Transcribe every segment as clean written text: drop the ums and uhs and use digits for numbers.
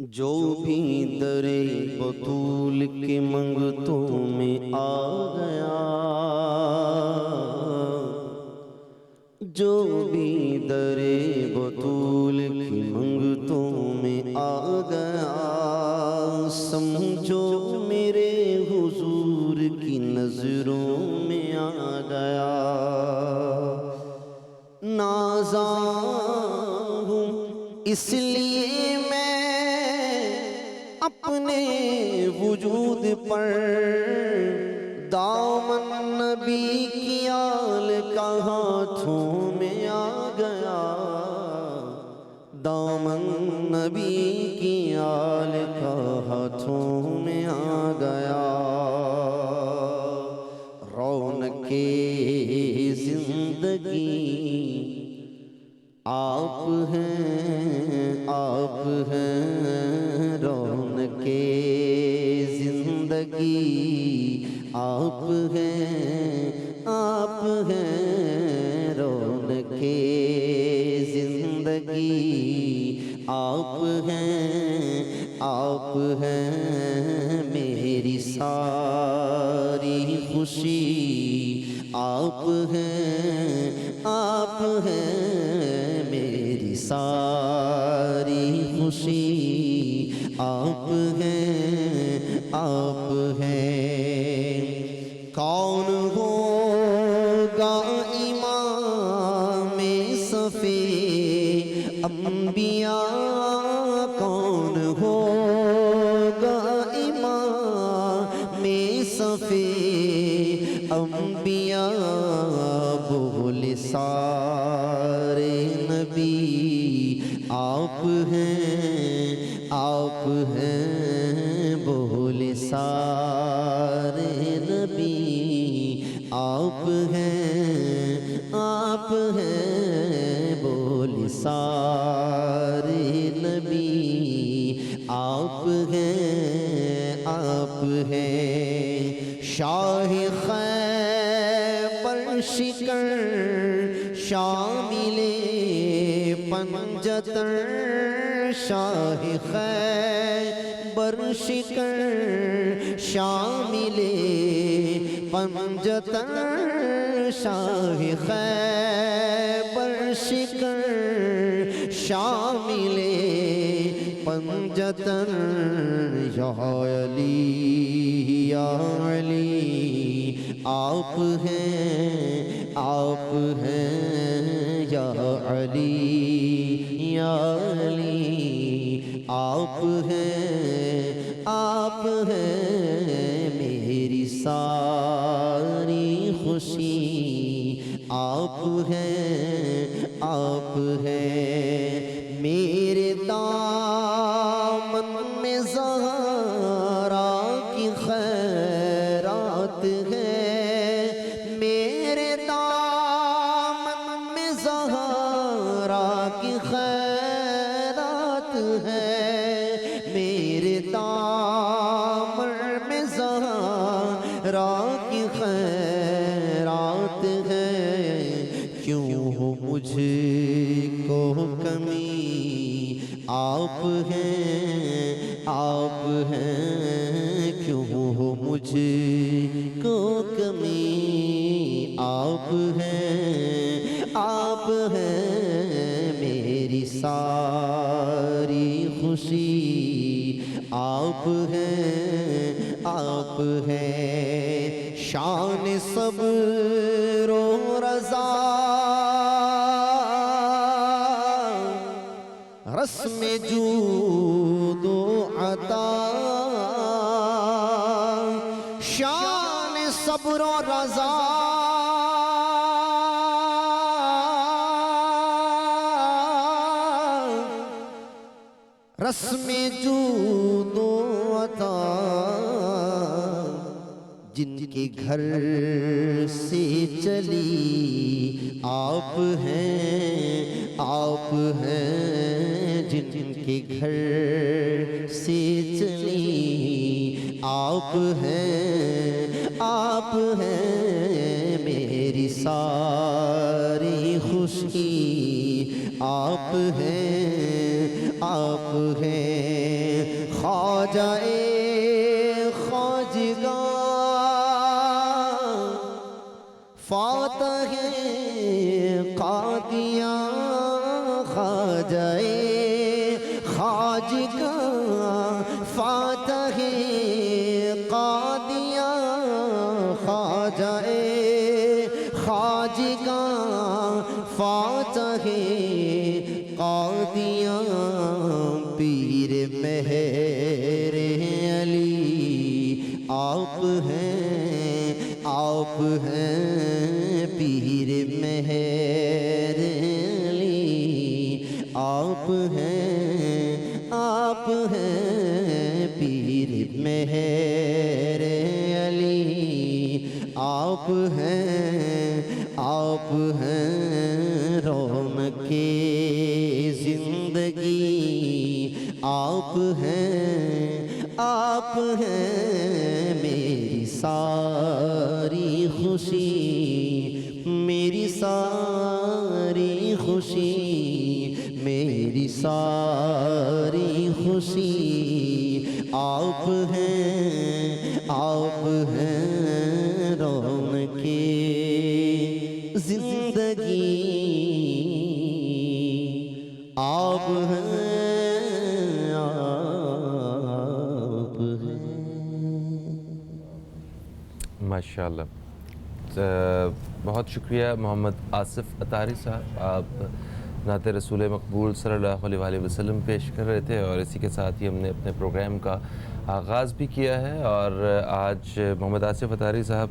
جو بھی در بطول کے منگتوں میں آ گیا، جو بھی در بطول کی منگتوں میں آ گیا، سمجھو میرے حضور کی نظروں میں آ گیا۔ نازاں ہوں اس لیے میں اپنے وجود پر، دامن نبی کی آل کا ہاتھوں میں آ گیا، دامن نبی کی آل کا ہاتھوں میں آ گیا۔ رونق زندگی آپ ہیں، آپ ہیں، رونق زندگی آپ ہیں، آپ ہیں، رونق زندگی آپ ہیں، آپ ہیں، میری ساری خوشی آپ ہیں، آپ ہیں، میری ساری خوشی آپ ہیں، آپ ہیں۔ کون ہوگا امام صفِ انبیاء، کون ہوگا امام صفِ انبیاء، بولے سارے نبی آپ ہیں، آپ ہیں، بولے سارے نبی آپ ہیں، آپ ہیں، بولے سارے نبی آپ ہیں، آپ ہیں۔ شاہ خیبر شکر شامل پنجتر، شاہ خیبر شکر شامل پنجتر، شاہ خیبر شکر شامل پنجتر، یا علی یا علی آپ ہیں، آپ ہیں، یا علی یا علی آپ ہیں، آپ ہیں، میری ساری خوشی آپ ہیں، آپ ہیں، میرے دامن میں زہرا کی خیرات ہے، میرے دامن میں زہرا کی خیرات ہے، میرے دامن میں زہرا کی خیرات ہے۔ کیوں ہو مجھ کو کمی آپ ہیں، آپ ہیں، کیوں ہو مجھ کو کمی آپ ہیں، آپ ہیں، میری ساری خوشی آپ ہیں، آپ ہیں۔ شان صبر و رضا رسم جود و عطا، شان صبر و رضا رسم جود و عطا، جن کے گھر سے چلی آپ ہیں، آپ ہیں، جن کے گھر سے چلی آپ ہیں، آپ ہیں، میری ساری خوشی آپ ہیں، آپ ہیں۔ خواجہ خواجگاں فاتح قادیاں خواجہ خواجگاں فاتح قادیاں خواجہ خواجگاں فاتح قادیاں پیر مہر علی آپ ہیں پیر مہر علی آپ ہیں پیر مہر علی آپ ہیں رونق زندگی آپ ہیں میری ساری خوشی میری ساری خوشی میری ساری خوشی آپ ہیں رونق زندگی آپ ہیں ماشاءاللہ. بہت شکریہ محمد آصف اطاری صاحب. آپ نعت رسول مقبول صلی اللہ علیہ وآلہ وسلم پیش کر رہے تھے اور اسی کے ساتھ ہی ہم نے اپنے پروگرام کا آغاز بھی کیا ہے. اور آج محمد آصف اطاری صاحب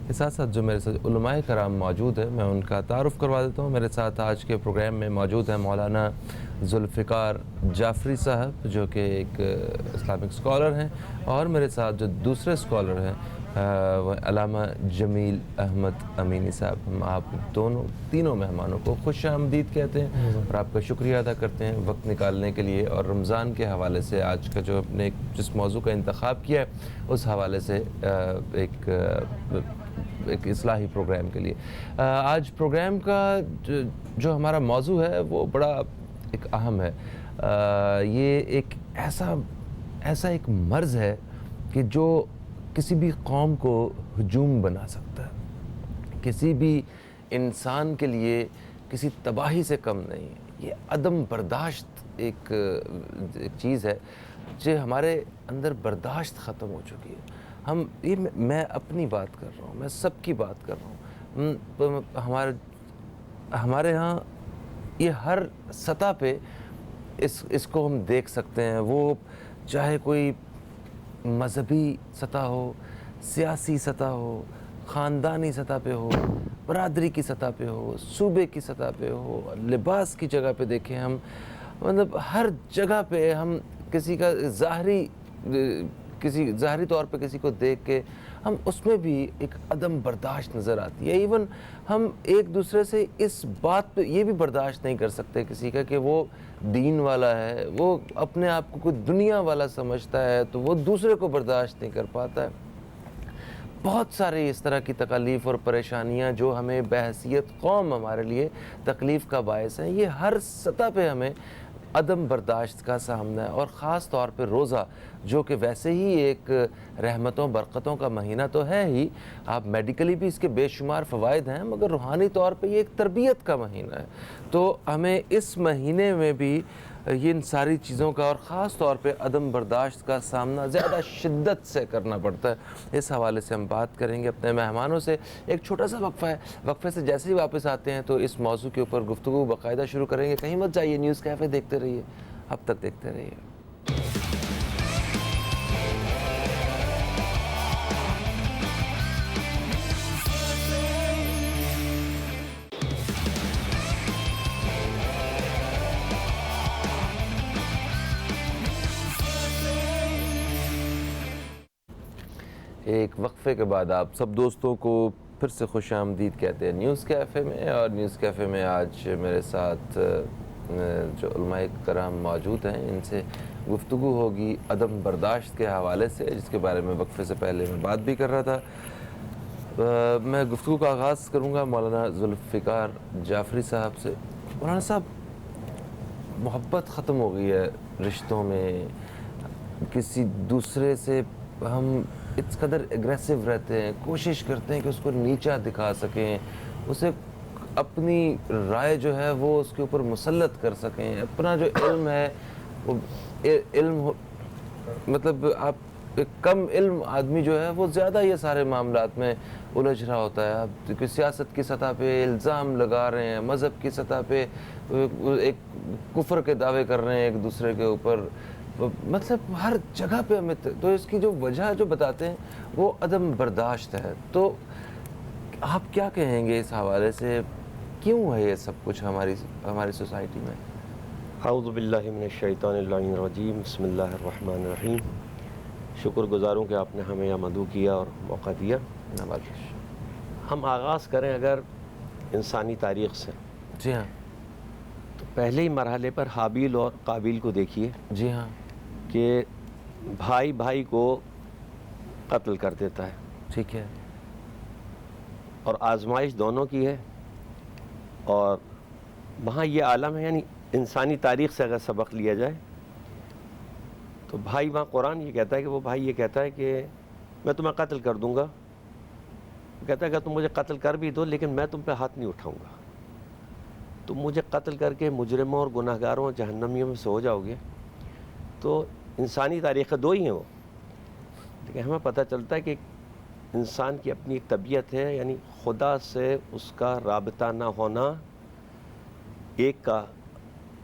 کے ساتھ ساتھ جو میرے ساتھ علماء کرام موجود ہیں میں ان کا تعارف کروا دیتا ہوں. میرے ساتھ آج کے پروگرام میں موجود ہیں مولانا ذوالفقار جعفری صاحب جو کہ ایک اسلامک اسکالر ہیں, اور میرے ساتھ جو دوسرے اسکالر ہیں وہ علامہ جمیل احمد امینی صاحب. ہم آپ تینوں مہمانوں کو خوش آمدید کہتے ہیں اور آپ کا شکریہ ادا کرتے ہیں وقت نکالنے کے لیے, اور رمضان کے حوالے سے آج کا جو اپنے جس موضوع کا انتخاب کیا ہے اس حوالے سے ایک اصلاحی پروگرام کے لیے. آج پروگرام کا جو ہمارا موضوع ہے وہ بڑا ایک اہم ہے. یہ ایک ایسا ایک مرض ہے کہ جو کسی بھی قوم کو ہجوم بنا سکتا ہے, کسی بھی انسان کے لیے کسی تباہی سے کم نہیں ہے. یہ عدم برداشت ایک چیز ہے جو ہمارے اندر برداشت ختم ہو چکی ہے. میں اپنی بات کر رہا ہوں, میں سب کی بات کر رہا ہوں. ہمارے ہاں یہ ہر سطح پہ اس کو ہم دیکھ سکتے ہیں, وہ چاہے کوئی مذہبی سطح ہو, سیاسی سطح ہو, خاندانی سطح پہ ہو, برادری کی سطح پہ ہو, صوبے کی سطح پہ ہو, لباس کی جگہ پہ دیکھیں ہم, مطلب ہر جگہ پہ ہم کسی کا ظاہری طور پہ کسی کو دیکھ کے ہم اس میں بھی ایک عدم برداشت نظر آتی ہے. ایون ہم ایک دوسرے سے اس بات پہ یہ بھی برداشت نہیں کر سکتے کسی کا کہ وہ دین والا ہے, وہ اپنے آپ کو کوئی دنیا والا سمجھتا ہے تو وہ دوسرے کو برداشت نہیں کر پاتا ہے. بہت سارے اس طرح کی تکالیف اور پریشانیاں جو ہمیں بحیثیت قوم ہمارے لیے تکلیف کا باعث ہیں, یہ ہر سطح پہ ہمیں عدم برداشت کا سامنا ہے. اور خاص طور پہ روزہ جو کہ ویسے ہی ایک رحمتوں برکتوں کا مہینہ تو ہے ہی, آپ میڈیکلی بھی اس کے بے شمار فوائد ہیں, مگر روحانی طور پہ یہ ایک تربیت کا مہینہ ہے. تو ہمیں اس مہینے میں بھی یہ ان ساری چیزوں کا اور خاص طور پہ عدم برداشت کا سامنا زیادہ شدت سے کرنا پڑتا ہے. اس حوالے سے ہم بات کریں گے اپنے مہمانوں سے. ایک چھوٹا سا وقفہ ہے, وقفے سے جیسے ہی واپس آتے ہیں تو اس موضوع کے اوپر گفتگو باقاعدہ شروع کریں گے. کہیں مت جائیے, نیوز کیفے دیکھتے رہیے, اب تک دیکھتے رہیے. ایک وقفے کے بعد آپ سب دوستوں کو پھر سے خوش آمدید کہتے ہیں نیوز کیفے میں. اور نیوز کیفے میں آج میرے ساتھ جو علماء کرام موجود ہیں ان سے گفتگو ہوگی عدم برداشت کے حوالے سے, جس کے بارے میں وقفے سے پہلے میں بات بھی کر رہا تھا. میں گفتگو کا آغاز کروں گا مولانا ذوالفقار جعفری صاحب سے. مولانا صاحب, محبت ختم ہو گئی ہے رشتوں میں, کسی دوسرے سے ہم اس قدر اگریسو رہتے ہیں، کوشش کرتے ہیں کہ اس کو نیچا دکھا سکیں، اسے اپنی رائے جو ہے وہ اس کے اوپر مسلط کر سکیں، اپنا جو علم ہے وہ مطلب آپ ایک کم علم آدمی جو ہے وہ زیادہ یہ سارے معاملات میں الجھ رہا ہوتا ہے. آپ سیاست کی سطح پہ الزام لگا رہے ہیں، مذہب کی سطح پہ ایک کفر کے دعوے کر رہے ہیں ایک دوسرے کے اوپر، مطلب ہر جگہ پہ ہمیں تو اس کی جو وجہ جو بتاتے ہیں وہ عدم برداشت ہے. تو آپ کیا کہیں گے اس حوالے سے، کیوں ہے یہ سب کچھ ہماری سوسائٹی میں؟ اعوذ باللہ من الشیطان اللعین الرجیم، بسم اللہ الرحمن الرحیم. شکر گزاروں کہ آپ نے ہمیں یہ مدعو کیا اور موقع دیا. ہم آغاز کریں اگر انسانی تاریخ سے. جی ہاں. تو پہلے ہی مرحلے پر حابیل اور قابیل کو دیکھیے. جی ہاں. کہ بھائی بھائی کو قتل کر دیتا ہے. ٹھیک ہے. اور آزمائش دونوں کی ہے، اور وہاں یہ عالم ہے، یعنی انسانی تاریخ سے اگر سبق لیا جائے تو بھائی وہاں قرآن یہ کہتا ہے کہ وہ بھائی یہ کہتا ہے کہ میں تمہیں قتل کر دوں گا. کہتا ہے کہ تم مجھے قتل کر بھی دو لیکن میں تم پہ ہاتھ نہیں اٹھاؤں گا. تم مجھے قتل کر کے مجرموں اور گناہ گاروں اور جہنمیوں میں سے ہو جاؤ گے. تو انسانی تاریخ دو ہی ہیں وہ، لیکن ہمیں پتہ چلتا ہے کہ انسان کی اپنی ایک طبیعت ہے، یعنی خدا سے اس کا رابطہ نہ ہونا. ایک کا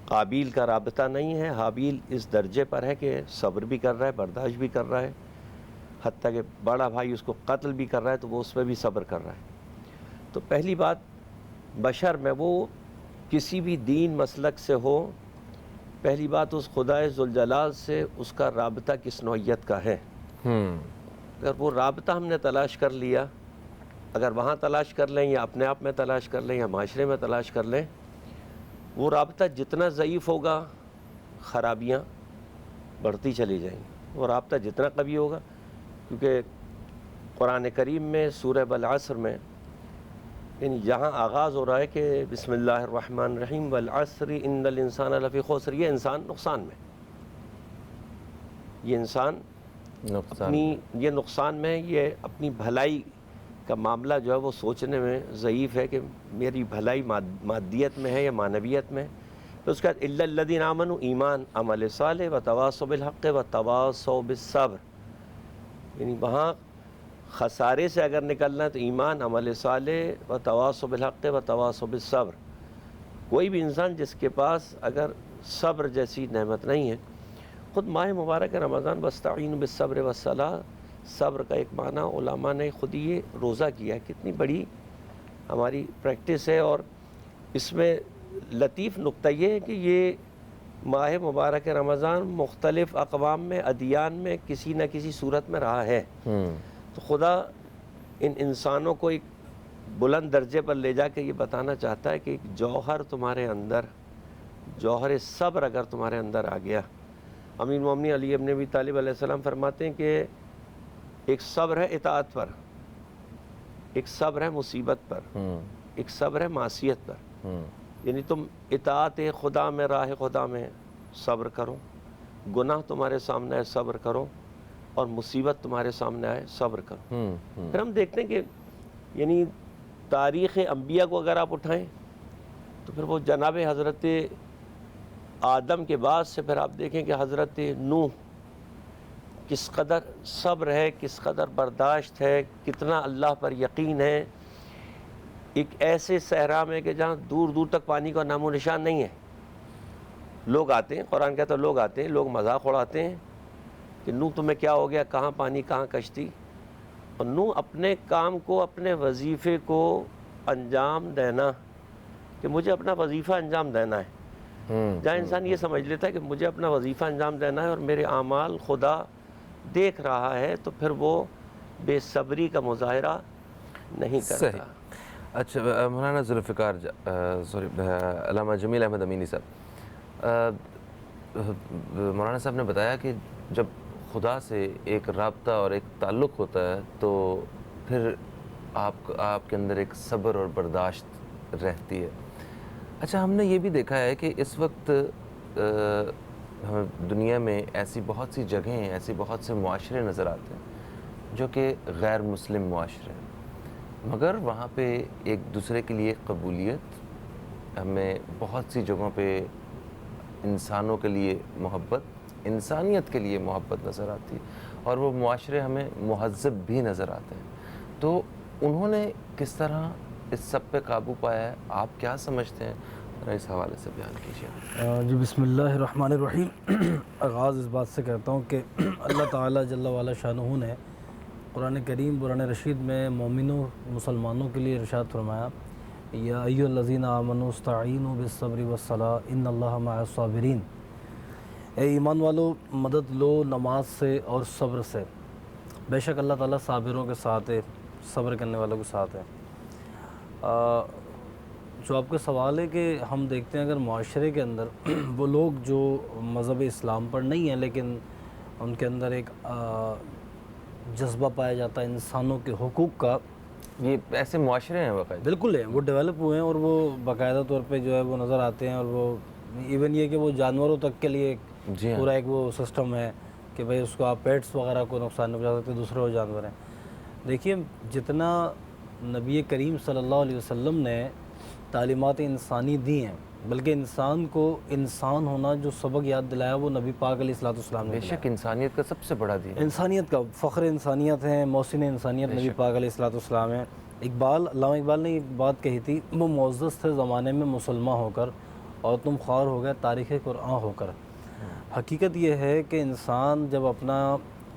قابیل کا رابطہ نہیں ہے، حابیل اس درجے پر ہے کہ صبر بھی کر رہا ہے، برداشت بھی کر رہا ہے، حتیٰ کہ بڑا بھائی اس کو قتل بھی کر رہا ہے تو وہ اس پہ بھی صبر کر رہا ہے. تو پہلی بات، بشر میں وہ کسی بھی دین مسلک سے ہو، پہلی بات اس خدائے ذوالجلال سے اس کا رابطہ کس نوعیت کا ہے. اگر وہ رابطہ ہم نے تلاش کر لیا، اگر وہاں تلاش کر لیں یا اپنے آپ میں تلاش کر لیں یا معاشرے میں تلاش کر لیں، وہ رابطہ جتنا ضعیف ہوگا خرابیاں بڑھتی چلی جائیں گی. وہ رابطہ جتنا قوی ہوگا، کیونکہ قرآن کریم میں سورہ والعصر میں یعنی جہاں آغاز ہو رہا ہے کہ بسم اللہ الرحمن الرحیم والعصر ان الانسان لفی خسر، یہ انسان نقصان میں، یہ انسان یہ نقصان میں، یہ اپنی بھلائی کا معاملہ جو ہے وہ سوچنے میں ضعیف ہے کہ میری بھلائی مادیت میں ہے یا معنویت میں. پھر اس کے بعد الا الذین آمنوا، ایمان، عمل صالح، وتواصوا بالحق وتواصوا بالصبر. یعنی وہاں خسارے سے اگر نکلنا ہے تو ایمان، عمل صالح، وتواصوا بالحق وتواصوا بالصبر. کوئی بھی انسان جس کے پاس اگر صبر جیسی نعمت نہیں ہے، خود ماہ مبارک رمضان واستعینوا بالصبر والصلاۃ، صبر کا ایک معنی علماء نے خود یہ روزہ کیا ہے. کتنی بڑی ہماری پریکٹس ہے. اور اس میں لطیف نقطہ یہ ہے کہ یہ ماہ مبارک رمضان مختلف اقوام میں، ادیان میں کسی نہ کسی صورت میں رہا ہے. تو خدا ان انسانوں کو ایک بلند درجے پر لے جا کے یہ بتانا چاہتا ہے کہ ایک جوہر تمہارے اندر، جوہر صبر اگر تمہارے اندر آ گیا. امیر المومنین علی ابن ابی طالب علیہ السلام فرماتے ہیں کہ ایک صبر ہے اطاعت پر، ایک صبر ہے مصیبت پر، ایک صبر ہے معصیت پر. یعنی تم اطاعت خدا میں، راہ خدا میں صبر کرو، گناہ تمہارے سامنے آئے صبر کرو، اور مصیبت تمہارے سامنے آئے صبر کرو. پھر ہم دیکھتے ہیں کہ یعنی تاریخ انبیاء کو اگر آپ اٹھائیں تو پھر وہ جناب حضرت آدم کے بعد سے پھر آپ دیکھیں کہ حضرت نوح کس قدر صبر ہے، کس قدر برداشت ہے، کتنا اللہ پر یقین ہے. ایک ایسے صحرا میں کہ جہاں دور دور تک پانی کا نام و نشان نہیں ہے. لوگ آتے ہیں، قرآن کہتا ہے لوگ آتے ہیں، لوگ مذاق اڑاتے ہیں کہ نوح تمہیں کیا ہو گیا، کہاں پانی کہاں کشتی. اور نوح اپنے کام کو، اپنے وظیفے کو انجام دینا، کہ مجھے اپنا وظیفہ انجام دینا ہے. جہاں انسان یہ سمجھ لیتا ہے کہ مجھے اپنا وظیفہ انجام دینا ہے اور میرے اعمال خدا دیکھ رہا ہے، تو پھر وہ بے صبری کا مظاہرہ نہیں کرتا. اچھا مولانا ذوالفقار علامہ جمیل احمد امینی صاحب، مولانا صاحب نے بتایا کہ جب خدا سے ایک رابطہ اور ایک تعلق ہوتا ہے تو پھر آپ کے اندر ایک صبر اور برداشت رہتی ہے. اچھا ہم نے یہ بھی دیکھا ہے کہ اس وقت ہمیں دنیا میں ایسی بہت سی جگہیں، ایسی بہت سے معاشرے نظر آتے ہیں جو کہ غیر مسلم معاشرے ہیں، مگر وہاں پہ ایک دوسرے کے لیے قبولیت، ہمیں بہت سی جگہوں پہ انسانوں کے لیے محبت، انسانیت کے لیے محبت نظر آتی ہے، اور وہ معاشرے ہمیں مہذب بھی نظر آتے ہیں۔ تو انہوں نے کس طرح اس سب پہ قابو پایا ہے، آپ کیا سمجھتے ہیں؟ ذرا اس حوالے سے بیان کیجیے۔ جی بسم اللہ الرحمن الرحیم۔ آغاز اس بات سے کرتا ہوں کہ اللہ تعالیٰ جل وعلا شانہ نے قرآن کریم قرآن رشید میں مومنوں مسلمانوں کے لیے ارشاد فرمایا، یا ایھا الذین آمنوا استعینوا بالصبر والصلاۃ ان اللہ مع الصابرین۔ اے ایمان والو، مدد لو نماز سے اور صبر سے، بے شک اللہ تعالیٰ صابروں کے ساتھ ہے، صبر کرنے والوں کے ساتھ ہے۔ جو آپ کا سوال ہے کہ ہم دیکھتے ہیں اگر معاشرے کے اندر وہ لوگ جو مذہب اسلام پر نہیں ہیں لیکن ان کے اندر ایک جذبہ پایا جاتا ہے انسانوں کے حقوق کا، یہ ایسے معاشرے ہیں واقعی؟ بالکل ہے، وہ ڈیولپ ہوئے ہیں اور وہ باقاعدہ طور پہ جو ہے وہ نظر آتے ہیں، اور وہ ایون یہ کہ وہ جانوروں تک کے لیے جی ہاں، پورا ایک وہ سسٹم ہے کہ بھئی اس کو آپ پیٹس وغیرہ کو نقصان نہیں پہنچا سکتے، دوسرے وہ جانور ہیں۔ دیکھیے جتنا نبی کریم صلی اللہ علیہ وسلم نے تعلیمات انسانی دی ہیں، بلکہ انسان کو انسان ہونا جو سبق یاد دلایا وہ نبی پاک علیہ الصلوۃ والسلام نے بے دلایا۔ شک انسانیت کا سب سے بڑا دین ہے۔ انسانیت کا فخر انسانیت ہے، محسن انسانیت نبی پاک علیہ الصلوۃ والسلام ہے۔ علامہ اقبال نے ایک بات کہی تھی، وہ معزز تھے زمانے میں مسلمان ہو کر، اور تم خوار ہو گئے تاریخ قرآن ہو کر۔ حقیقت یہ ہے کہ انسان جب اپنا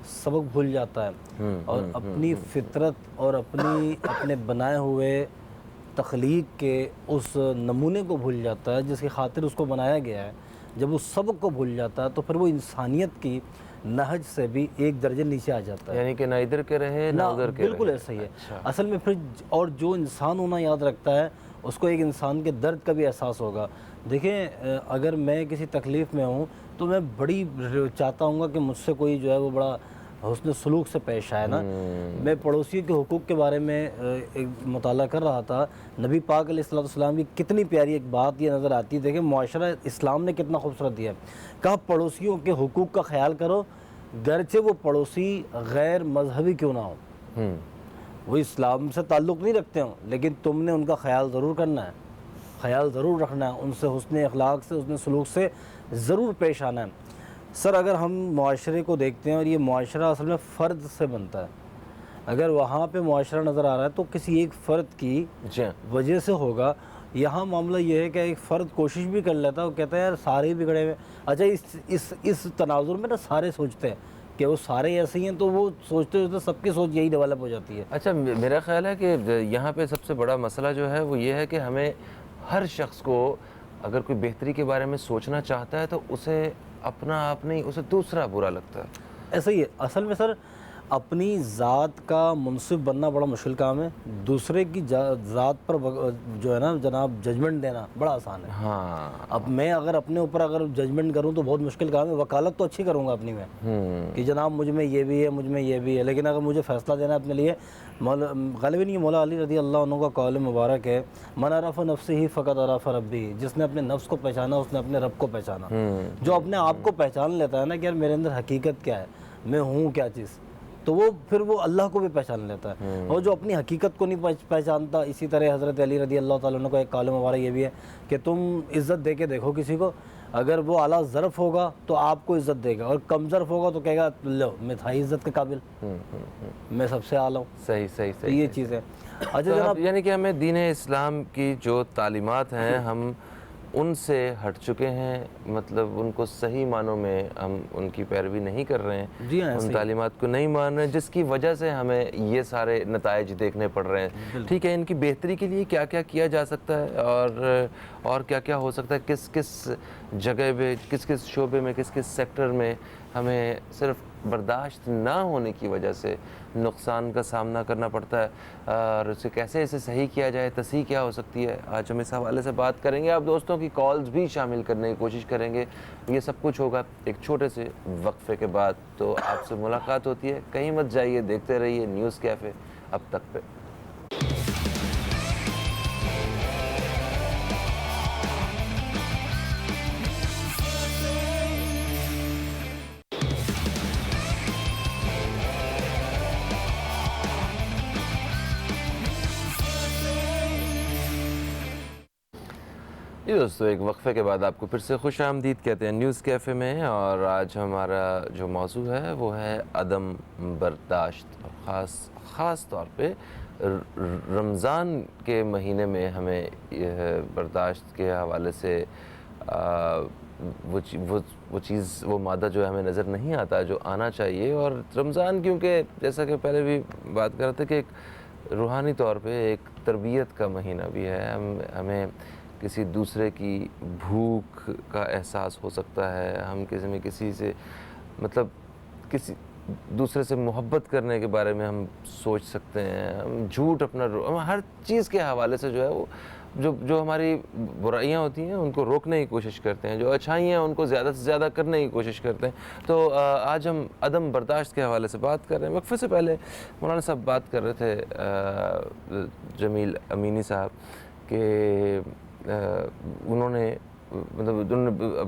سبق بھول جاتا ہے اور اپنی فطرت اور اپنے بنائے ہوئے تخلیق کے اس نمونے کو بھول جاتا ہے جس کی خاطر اس کو بنایا گیا ہے، جب اس سبق کو بھول جاتا ہے تو پھر وہ انسانیت کی نہج سے بھی ایک درجے نیچے آ جاتا ہے، یعنی کہ نہ ادھر کے رہے نہ ادھر کے بالکل رہے۔ ایسا ہی ہے۔ اصل میں پھر اور جو انسان ہونا یاد رکھتا ہے اس کو ایک انسان کے درد کا بھی احساس ہوگا۔ دیکھیں اگر میں کسی تکلیف میں ہوں تو میں بڑی چاہتا ہوں گا کہ مجھ سے کوئی جو ہے وہ بڑا حسن سلوک سے پیش آئے نا۔ میں پڑوسیوں کے حقوق کے بارے میں ایک مطالعہ کر رہا تھا، نبی پاک علیہ الصلوۃ والسلام کی کتنی پیاری ایک بات یہ نظر آتی ہے۔ دیکھیں معاشرہ اسلام نے کتنا خوبصورت دیا ہے، کہا پڑوسیوں کے حقوق کا خیال کرو گرچہ وہ پڑوسی غیر مذہبی کیوں نہ ہو، وہ اسلام سے تعلق نہیں رکھتے ہوں، لیکن تم نے ان کا خیال ضرور کرنا ہے، خیال ضرور رکھنا ہے، ان سے حسن اخلاق سے حسن سلوک سے ضرور پیش آنا ہے۔ سر اگر ہم معاشرے کو دیکھتے ہیں، اور یہ معاشرہ اصل میں فرد سے بنتا ہے، اگر وہاں پہ معاشرہ نظر آ رہا ہے تو کسی ایک فرد کی وجہ سے ہوگا۔ یہاں معاملہ یہ ہے کہ ایک فرد کوشش بھی کر لیتا ہے، وہ کہتا ہے یار سارے بگڑے ہوئے، اچھا اس تناظر میں نا سارے سوچتے ہیں کہ وہ سارے ایسے ہی ہیں، تو وہ سوچتے ہوتے سب کی سوچ یہی ڈیولپ ہو جاتی ہے۔ اچھا میرا خیال ہے کہ یہاں پہ سب سے بڑا مسئلہ جو ہے وہ یہ ہے کہ ہمیں ہر شخص کو اگر کوئی بہتری کے بارے میں سوچنا چاہتا ہے تو اسے اپنا آپ نہیں، اسے دوسرا برا لگتا ہے۔ ایسا ہی ہے اصل میں سر، اپنی ذات کا منصف بننا بڑا مشکل کام ہے، دوسرے کی ذات پر جو ہے نا جناب ججمنٹ دینا بڑا آسان ہے۔ ہاں، اب میں اگر اپنے اوپر اگر ججمنٹ کروں تو بہت مشکل کام ہے، وکالت تو اچھی کروں گا اپنی میں کہ جناب مجھ میں یہ بھی ہے، مجھ میں یہ بھی ہے، لیکن اگر مجھے فیصلہ دینا ہے اپنے لیے، غالباً یہ مولا علی رضی اللہ عنہ کا قول مبارک ہے، من عرف نفسہ فقد عرف ربہ، جس نے اپنے نفس کو پہچانا اس نے اپنے رب کو پہچانا۔ جو اپنے آپ کو پہچان لیتا ہے نا کہ یار میرے اندر حقیقت کیا ہے، میں ہوں کیا چیز، تو وہ پھر وہ اللہ کو بھی پہچان لیتا ہے۔ اور جو اپنی حقیقت کو نہیں پہچانتا، اسی طرح حضرت علی رضی اللہ تعالیٰ عنہ کا ایک قول مبارک یہ بھی ہے کہ تم عزت دے کے دیکھو کسی کو، اگر وہ اعلیٰ ظرف ہوگا تو آپ کو عزت دے گا، اور کم ظرف ہوگا تو کہے گا لو میں تھا عزت کے قابل، میں سب سے اعلیٰ ہوں۔ صحیح یہ چیز ہے۔ اچھا جناب، یعنی کہ ہمیں دین اسلام کی جو تعلیمات ہیں ہم ان سے ہٹ چکے ہیں، مطلب ان کو صحیح معنوں میں ہم ان کی پیروی نہیں کر رہے ہیں، جی ہاں، ان تعلیمات کو نہیں مان رہے ہیں، جس کی وجہ سے ہمیں یہ سارے نتائج دیکھنے پڑ رہے ہیں۔ ٹھیک ہے، ان کی بہتری کے لیے کیا کیا کیا جا سکتا ہے اور کیا کیا ہو سکتا ہے، کس کس جگہ پہ، کس کس شعبے میں، کس کس سیکٹر میں ہمیں صرف برداشت نہ ہونے کی وجہ سے نقصان کا سامنا کرنا پڑتا ہے، اور اسے کیسے صحیح کیا جائے، تصحیح کیا ہو سکتی ہے، آج ہم اس حوالے سے بات کریں گے۔ آپ دوستوں کی کالز بھی شامل کرنے کی کوشش کریں گے، یہ سب کچھ ہوگا ایک چھوٹے سے وقفے کے بعد۔ تو آپ سے ملاقات ہوتی ہے، کہیں مت جائیے، دیکھتے رہیے نیوز کیفے اب تک پہ۔ جی دوستو، ایک وقفے کے بعد آپ کو پھر سے خوش آمدید کہتے ہیں نیوز کیفے میں، اور آج ہمارا جو موضوع ہے وہ ہے عدم برداشت۔ خاص طور پہ رمضان کے مہینے میں ہمیں یہ برداشت کے حوالے سے وہ چیز، وہ مادہ جو ہمیں نظر نہیں آتا جو آنا چاہیے۔ اور رمضان کیونکہ جیسا کہ پہلے بھی بات کر رہے تھے کہ ایک روحانی طور پہ ایک تربیت کا مہینہ بھی ہے، ہمیں کسی دوسرے کی بھوک کا احساس ہو سکتا ہے، ہم کسی سے مطلب کسی دوسرے سے محبت کرنے کے بارے میں ہم سوچ سکتے ہیں، ہم جھوٹ اپنا ہم ہر چیز کے حوالے سے جو ہے وہ جو ہماری برائیاں ہوتی ہیں ان کو روکنے کی کوشش کرتے ہیں، جو اچھائیاں ہیں ان کو زیادہ سے زیادہ کرنے کی کوشش کرتے ہیں۔ تو آج ہم عدم برداشت کے حوالے سے بات کر رہے ہیں۔ وقفے سے پہلے مولانا صاحب بات کر رہے تھے جمیل امینی صاحب کہ انہوں نے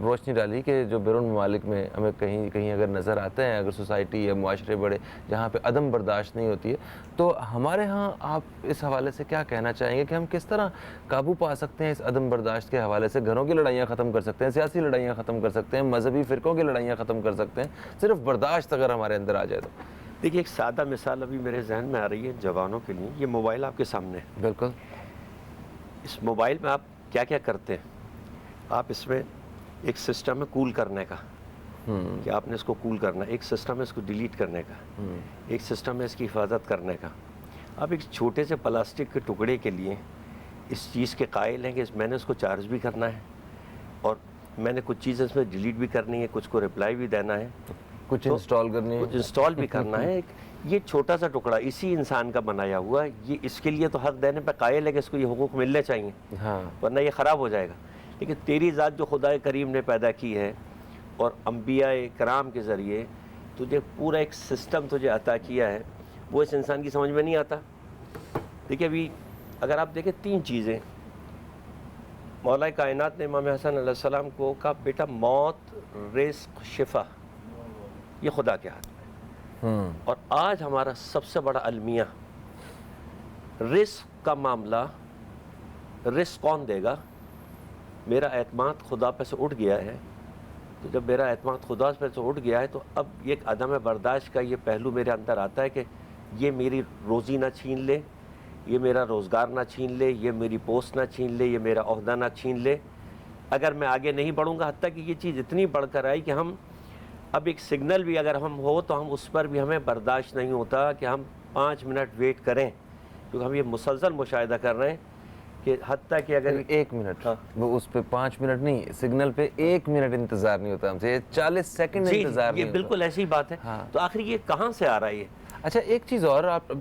روشنی ڈالی کہ جو بیرون ممالک میں ہمیں کہیں اگر نظر آتے ہیں، اگر سوسائٹی یا معاشرے بڑے جہاں پہ عدم برداشت نہیں ہوتی ہے، تو ہمارے ہاں آپ اس حوالے سے کیا کہنا چاہیں گے کہ ہم کس طرح قابو پا سکتے ہیں اس عدم برداشت کے حوالے سے؟ گھروں کی لڑائیاں ختم کر سکتے ہیں، سیاسی لڑائیاں ختم کر سکتے ہیں، مذہبی فرقوں کی لڑائیاں ختم کر سکتے ہیں، صرف برداشت اگر ہمارے اندر آ جائے تو؟ دیکھیے، ایک سادہ مثال ابھی میرے ذہن میں آ رہی ہے جوانوں کے لیے۔ یہ موبائل آپ کے سامنے ہے، بالکل۔ اس موبائل میں آپ کیا کیا کرتے ہیں؟ آپ اس میں ایک سسٹم ہے کول کرنے کا کہ آپ نے اس کو کول کرنا ہے، ایک سسٹم ہے اس کو ڈیلیٹ کرنے کا، ایک سسٹم ہے اس کی حفاظت کرنے کا۔ آپ ایک چھوٹے سے پلاسٹک کے ٹکڑے کے لیے اس چیز کے قائل ہیں کہ میں نے اس کو چارج بھی کرنا ہے اور میں نے کچھ چیزیں اس میں ڈیلیٹ بھی کرنی ہے، کچھ کو ریپلائی بھی دینا ہے، کچھ انسٹال کرنی ہے، کچھ انسٹال بھی کرنا ہے۔ یہ چھوٹا سا ٹکڑا اسی انسان کا بنایا ہوا ہے، یہ اس کے لیے تو حق دینے پہ قائل ہے کہ اس کو یہ حقوق ملنے چاہیے، ورنہ یہ خراب ہو جائے گا۔ لیکن تیری ذات جو خدا کریم نے پیدا کی ہے اور انبیاء کرام کے ذریعے تجھے پورا ایک سسٹم تجھے عطا کیا ہے، وہ اس انسان کی سمجھ میں نہیں آتا۔ دیکھیں ابھی اگر آپ دیکھیں 3 چیزیں مولا کائنات نے امام حسن علیہ السلام کو کہا، بیٹا موت، رزق، شفا یہ خدا کے ہاتھ میں ہے۔ اور آج ہمارا سب سے بڑا المیہ رزق کا معاملہ، رزق کون دے گا؟ میرا اعتماد خدا پہ سے اٹھ گیا ہے، تو جب میرا اعتماد خدا پہ سے اٹھ گیا ہے تو اب یہ ایک عدم برداشت کا یہ پہلو میرے اندر آتا ہے کہ یہ میری روزی نہ چھین لے، یہ میرا روزگار نہ چھین لے، یہ میری پوسٹ نہ چھین لے، یہ میرا عہدہ نہ چھین لے۔ اگر میں آگے نہیں بڑھوں گا، حتیٰ کہ یہ چیز اتنی بڑھ کر آئی کہ ہم اب ایک سگنل بھی اگر ہم ہو تو ہم اس پر بھی ہمیں برداشت نہیں ہوتا کہ ہم 5 منٹ ویٹ کریں، کیونکہ ہم یہ مسلسل مشاہدہ کر رہے ہیں کہ حتیٰ کہ اگر 1 منٹ وہ اس پہ 5 منٹ نہیں، سگنل پہ 1 منٹ انتظار نہیں ہوتا ہم سے، 40 سیکنڈ انتظار نہیں یہ ہوتا۔ بالکل ایسی بات ہے۔ تو آخر یہ کہاں سے آ رہا ہے یہ؟ اچھا ایک چیز اور، آپ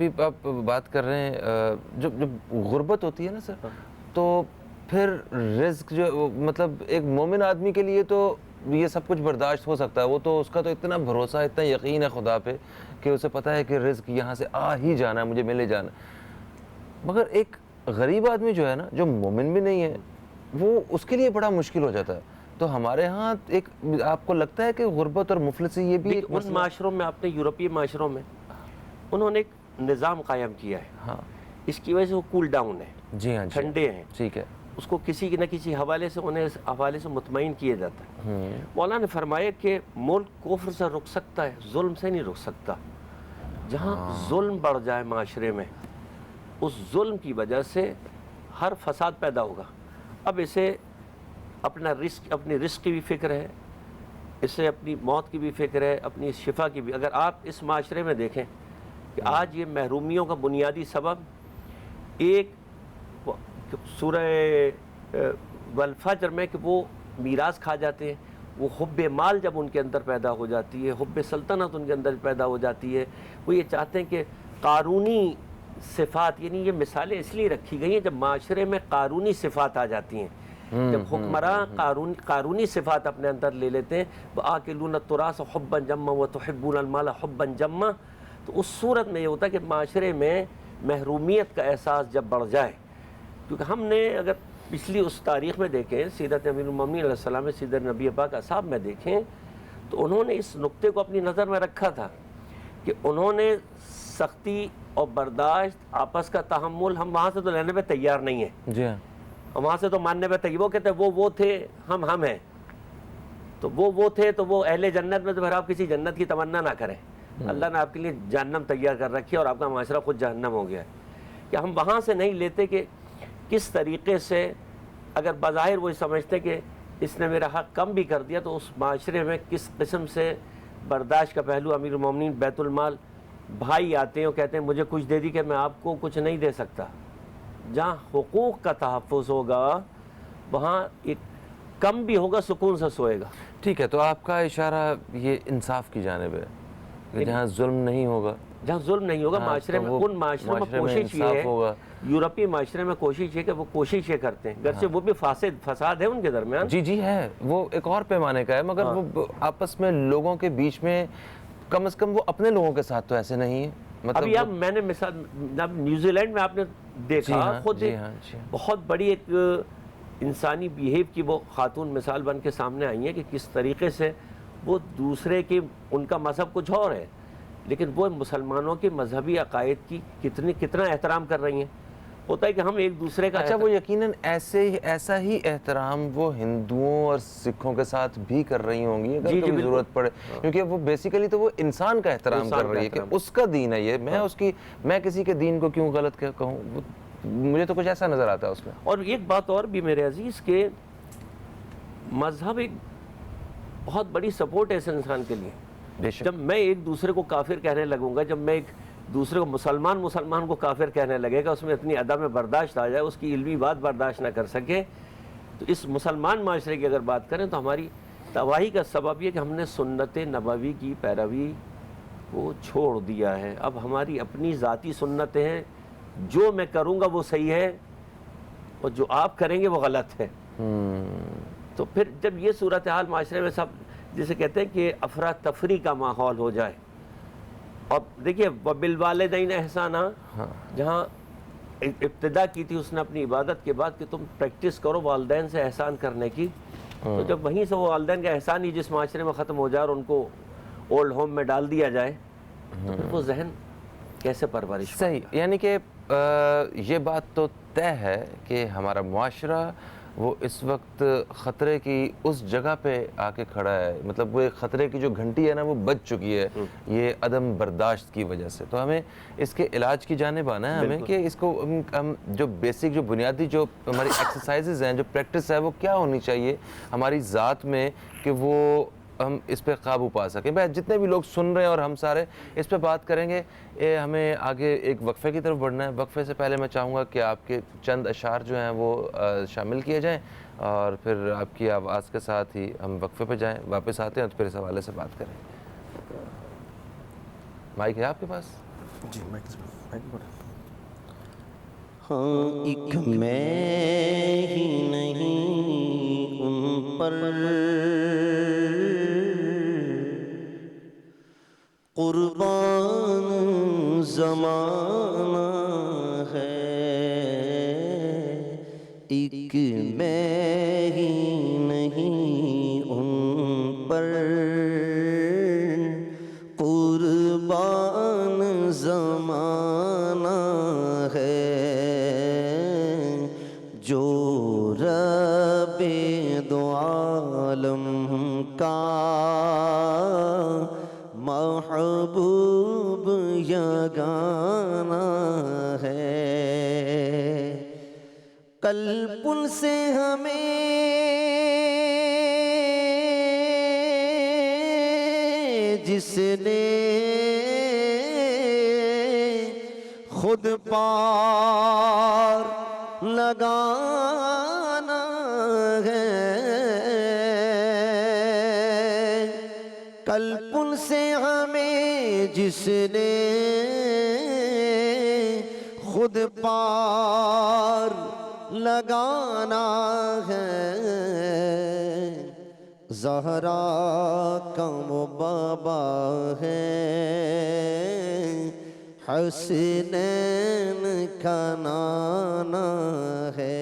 بات کر رہے ہیں جب غربت ہوتی ہے نا سر، تو پھر رزق جو مطلب ایک مومن آدمی کے لیے تو یہ سب کچھ برداشت ہو سکتا ہے، وہ تو اس کا تو اتنا بھروسہ، اتنا یقین ہے خدا پہ کہ اسے پتہ ہے کہ رزق یہاں سے آ ہی جانا ہے، مجھے ملے جانا ہے۔ مگر ایک غریب آدمی جو ہے نا، جو مومن بھی نہیں ہے، وہ اس کے لیے بڑا مشکل ہو جاتا ہے۔ تو ہمارے ہاں ایک آپ کو لگتا ہے کہ غربت اور مفلسی یہ بھی ایک ان معاشروں میں، آپ نے یورپی معاشروں میں انہوں نے ایک نظام قائم کیا ہے، ہاں اس کی وجہ سے وہ کول ڈاؤن ہے، جی ہاں ٹھنڈے ہیں، ٹھیک ہے، اس کو کسی نہ کسی حوالے سے انہیں اس حوالے سے مطمئن کیا جاتا ہے۔ مولانا نے فرمایا کہ ملک کفر سے رک سکتا ہے، ظلم سے نہیں رک سکتا۔ جہاں ظلم بڑھ جائے معاشرے میں، اس ظلم کی وجہ سے ہر فساد پیدا ہوگا۔ اب اسے اپنی رزق کی بھی فکر ہے، اسے اپنی موت کی بھی فکر ہے، اپنی شفا کی بھی۔ اگر آپ اس معاشرے میں دیکھیں کہ آج یہ محرومیوں کا بنیادی سبب ایک سورہ والفجر میں کہ وہ میراث کھا جاتے ہیں، وہ حب مال جب ان کے اندر پیدا ہو جاتی ہے، حب سلطنت ان کے اندر پیدا ہو جاتی ہے، وہ یہ چاہتے ہیں کہ قارونی صفات، یعنی یہ مثالیں اس لیے رکھی گئی ہیں جب معاشرے میں قارونی صفات آ جاتی ہیں، جب حکمراں قارونی صفات اپنے اندر لے لیتے ہیں، وَآكِلُونَ التُّرَاثَ حُبًّا جَمًّا وَتُحِبُّونَ الْمَالَ حُبًّا جَمًّا، تو اس صورت میں یہ ہوتا ہے کہ معاشرے میں محرومیت کا احساس جب بڑھ جائے، کیونکہ ہم نے اگر پچھلی اس تاریخ میں دیکھیں، سیرت امیر المومنین علیہ السلام میں، سیرت نبی پاک اصحاب میں دیکھیں، تو انہوں نے اس نقطے کو اپنی نظر میں رکھا تھا کہ انہوں نے سختی اور برداشت، آپس کا تحمل، ہم وہاں سے تو لینے پہ تیار نہیں ہیں، جی ہاں، اور وہاں سے تو ماننے پہ تیار، وہ کہتے ہیں وہ تھے، ہم ہیں، تو وہ تھے تو وہ اہل جنت میں، تو پھر آپ کسی جنت کی تمنا نہ کریں، اللہ نے آپ کے لیے جہنم تیار کر رکھی ہے اور آپ کا معاشرہ خود جہنم ہو گیا ہے. کہ ہم وہاں سے نہیں لیتے کہ کس طریقے سے، اگر بظاہر وہ سمجھتے کہ اس نے میرا حق کم بھی کر دیا، تو اس معاشرے میں کس قسم سے برداشت کا پہلو. امیر المومنین بیت المال، بھائی آتے ہیں اور کہتے ہیں مجھے کچھ دے دی کہ میں آپ کو کچھ نہیں دے سکتا. جہاں حقوق کا تحفظ ہوگا وہاں ایک کم بھی ہوگا سکون سے سوئے گا. ٹھیک ہے، تو آپ کا اشارہ یہ انصاف کی جانب ہے کہ جہاں ظلم نہیں ہوگا، جہاں ظلم نہیں ہوگا معاشرے میں، ان معاشرے میں کوشش یہ ہے، یورپی معاشرے میں کوشش یہ کہ وہ کوشش یہ کرتے ہیں، گرچہ وہ بھی فساد ہے ان کے درمیان. جی ہے، وہ ایک اور پیمانے کا ہے، مگر وہ آپس میں لوگوں کے بیچ میں کم از کم وہ اپنے لوگوں کے ساتھ تو ایسے نہیں ہے. ابھی اب میں نے مثال نیوزی لینڈ میں آپ نے دیکھا خود بہت بڑی ایک انسانی بیہیو کی وہ خاتون مثال بن کے سامنے آئی ہیں کہ کس طریقے سے وہ دوسرے کی، ان کا مذہب کچھ اور ہے لیکن وہ مسلمانوں کے مذہبی عقائد کی کتنا احترام کر رہی ہیں. ہوتا ہے کہ ہم ایک دوسرے کا اچھا، وہ یقیناً ایسا ہی احترام وہ ہندوؤں اور سکھوں کے ساتھ بھی کر رہی ہوں گی اگر کبھی ضرورت پڑے، کیونکہ وہ بیسیکلی تو وہ انسان کا احترام کر رہی ہے کہ اس کا دین ہے یہ، میں کسی کے دین کو کیوں غلط کہوں. مجھے تو کچھ ایسا نظر آتا ہے اس میں. اور ایک بات اور بھی میرے عزیز، کہ مذہب ایک بہت بڑی سپورٹ ہے اس انسان کے لیے. جب میں ایک دوسرے کو کافر کہنے لگوں گا، جب میں ایک دوسرے کو مسلمان کو کافر کہنے لگے گا، اس میں اتنی عدم برداشت آ جائے، اس کی علمی بات برداشت نہ کر سکے، تو اس مسلمان معاشرے کی اگر بات کریں تو ہماری تباہی کا سبب یہ کہ ہم نے سنت نبوی کی پیروی کو چھوڑ دیا ہے. اب ہماری اپنی ذاتی سنتیں ہیں، جو میں کروں گا وہ صحیح ہے اور جو آپ کریں گے وہ غلط ہے. تو پھر جب یہ صورتحال معاشرے میں سب جسے کہتے ہیں کہ افراتفری کا ماحول ہو جائے، اور دیکھیے وبالوالدین احسانا، جہاں ابتدا کی تھی اس نے اپنی عبادت کے بعد کہ تم پریکٹس کرو والدین سے احسان کرنے کی، تو جب وہیں سے وہ والدین کا احسان ہی جس معاشرے میں ختم ہو جائے اور ان کو اولڈ ہوم میں ڈال دیا جائے، تو پھر وہ ذہن کیسے پرورش؟ صحیح، یعنی کہ یہ بات تو طے ہے کہ ہمارا معاشرہ وہ اس وقت خطرے کی اس جگہ پہ آ کے کھڑا ہے، مطلب وہ ایک خطرے کی جو گھنٹی ہے نا وہ بج چکی ہے یہ عدم برداشت کی وجہ سے. تو ہمیں اس کے علاج کی جانب آنا ہے ہمیں کہ اس کو ہم جو بیسک جو بنیادی جو ہماری ایکسرسائزز ہیں، جو پریکٹس ہے وہ کیا ہونی چاہیے ہماری ذات میں کہ وہ ہم اس پہ قابو پا سکیں. بھائی جتنے بھی لوگ سن رہے ہیں اور ہم سارے اس پہ بات کریں گے. ہمیں آگے ایک وقفے کی طرف بڑھنا ہے. وقفے سے پہلے میں چاہوں گا کہ آپ کے چند اشعار جو ہیں وہ شامل کیے جائیں اور پھر آپ کی آواز کے ساتھ ہی ہم وقفے پہ جائیں. واپس آتے ہیں تو پھر اس حوالے سے بات کریں. مائک ہے آپ کے پاس؟ جی مائک. ہاں ایک میں ہی نہیں ان پر قربان زمانہ ہے. ایک میں ہی نہیں ان پر قربان زمانہ ہے. جو رب دو عالم کا محبوب یگانہ ہے. قلب ان سے ہمیں جس نے خود پار لگانا ہے. قلب ان سے ہمیں جس نے خود پار لگانا ہے. زہرا کا وہ بابا ہے، حسنین کا نانا ہے.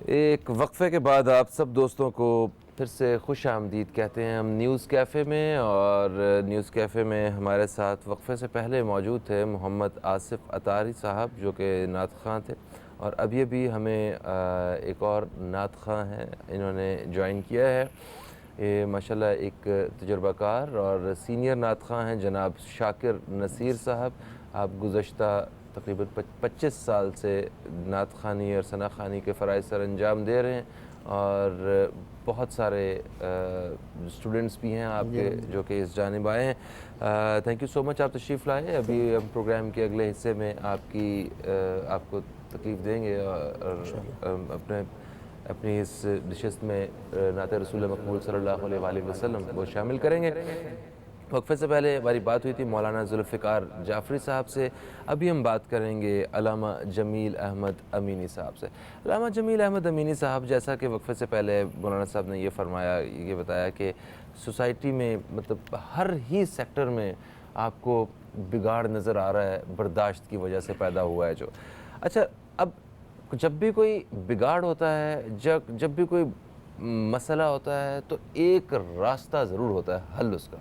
ایک وقفے کے بعد آپ سب دوستوں کو پھر سے خوش آمدید کہتے ہیں ہم نیوز کیفے میں، اور نیوز کیفے میں ہمارے ساتھ وقفے سے پہلے موجود تھے محمد آصف اطاری صاحب جو کہ نعت خواں تھے، اور ابھی ابھی ہمیں ایک اور نعت خواں ہیں انہوں نے جوائن کیا ہے۔ یہ ماشاءاللہ ایک تجربہ کار اور سینئر نعت خواں ہیں جناب شاکر نصیر صاحب۔ آپ گزشتہ تقریباً 25 سال سے نعت خوانی اور ثنا خوانی کے فرائض سر انجام دے رہے ہیں، اور بہت سارے اسٹوڈنٹس بھی ہیں آپ کے جو کہ اس جانب آئے ہیں۔ تھینک یو سو مچ، آپ تشریف لائے۔ ابھی ہم پروگرام کے اگلے حصے میں آپ کو تکلیف دیں گے، اور اپنی اس نشست میں نعت رسول مقبول صلی اللہ علیہ وآلہ وسلم کو شامل کریں گے۔ وقفے سے پہلے ہماری بات ہوئی تھی مولانا ذوالفقار جعفری صاحب سے، ابھی ہم بات کریں گے علامہ جمیل احمد امینی صاحب سے۔ علامہ جمیل احمد امینی صاحب، جیسا کہ وقفے سے پہلے مولانا صاحب نے یہ بتایا کہ سوسائٹی میں مطلب ہر ہی سیکٹر میں آپ کو بگاڑ نظر آ رہا ہے، برداشت کی وجہ سے پیدا ہوا ہے جو۔ اچھا، اب جب بھی کوئی بگاڑ ہوتا ہے، جب بھی کوئی مسئلہ ہوتا ہے تو ایک راستہ ضرور ہوتا ہے حل اس کا،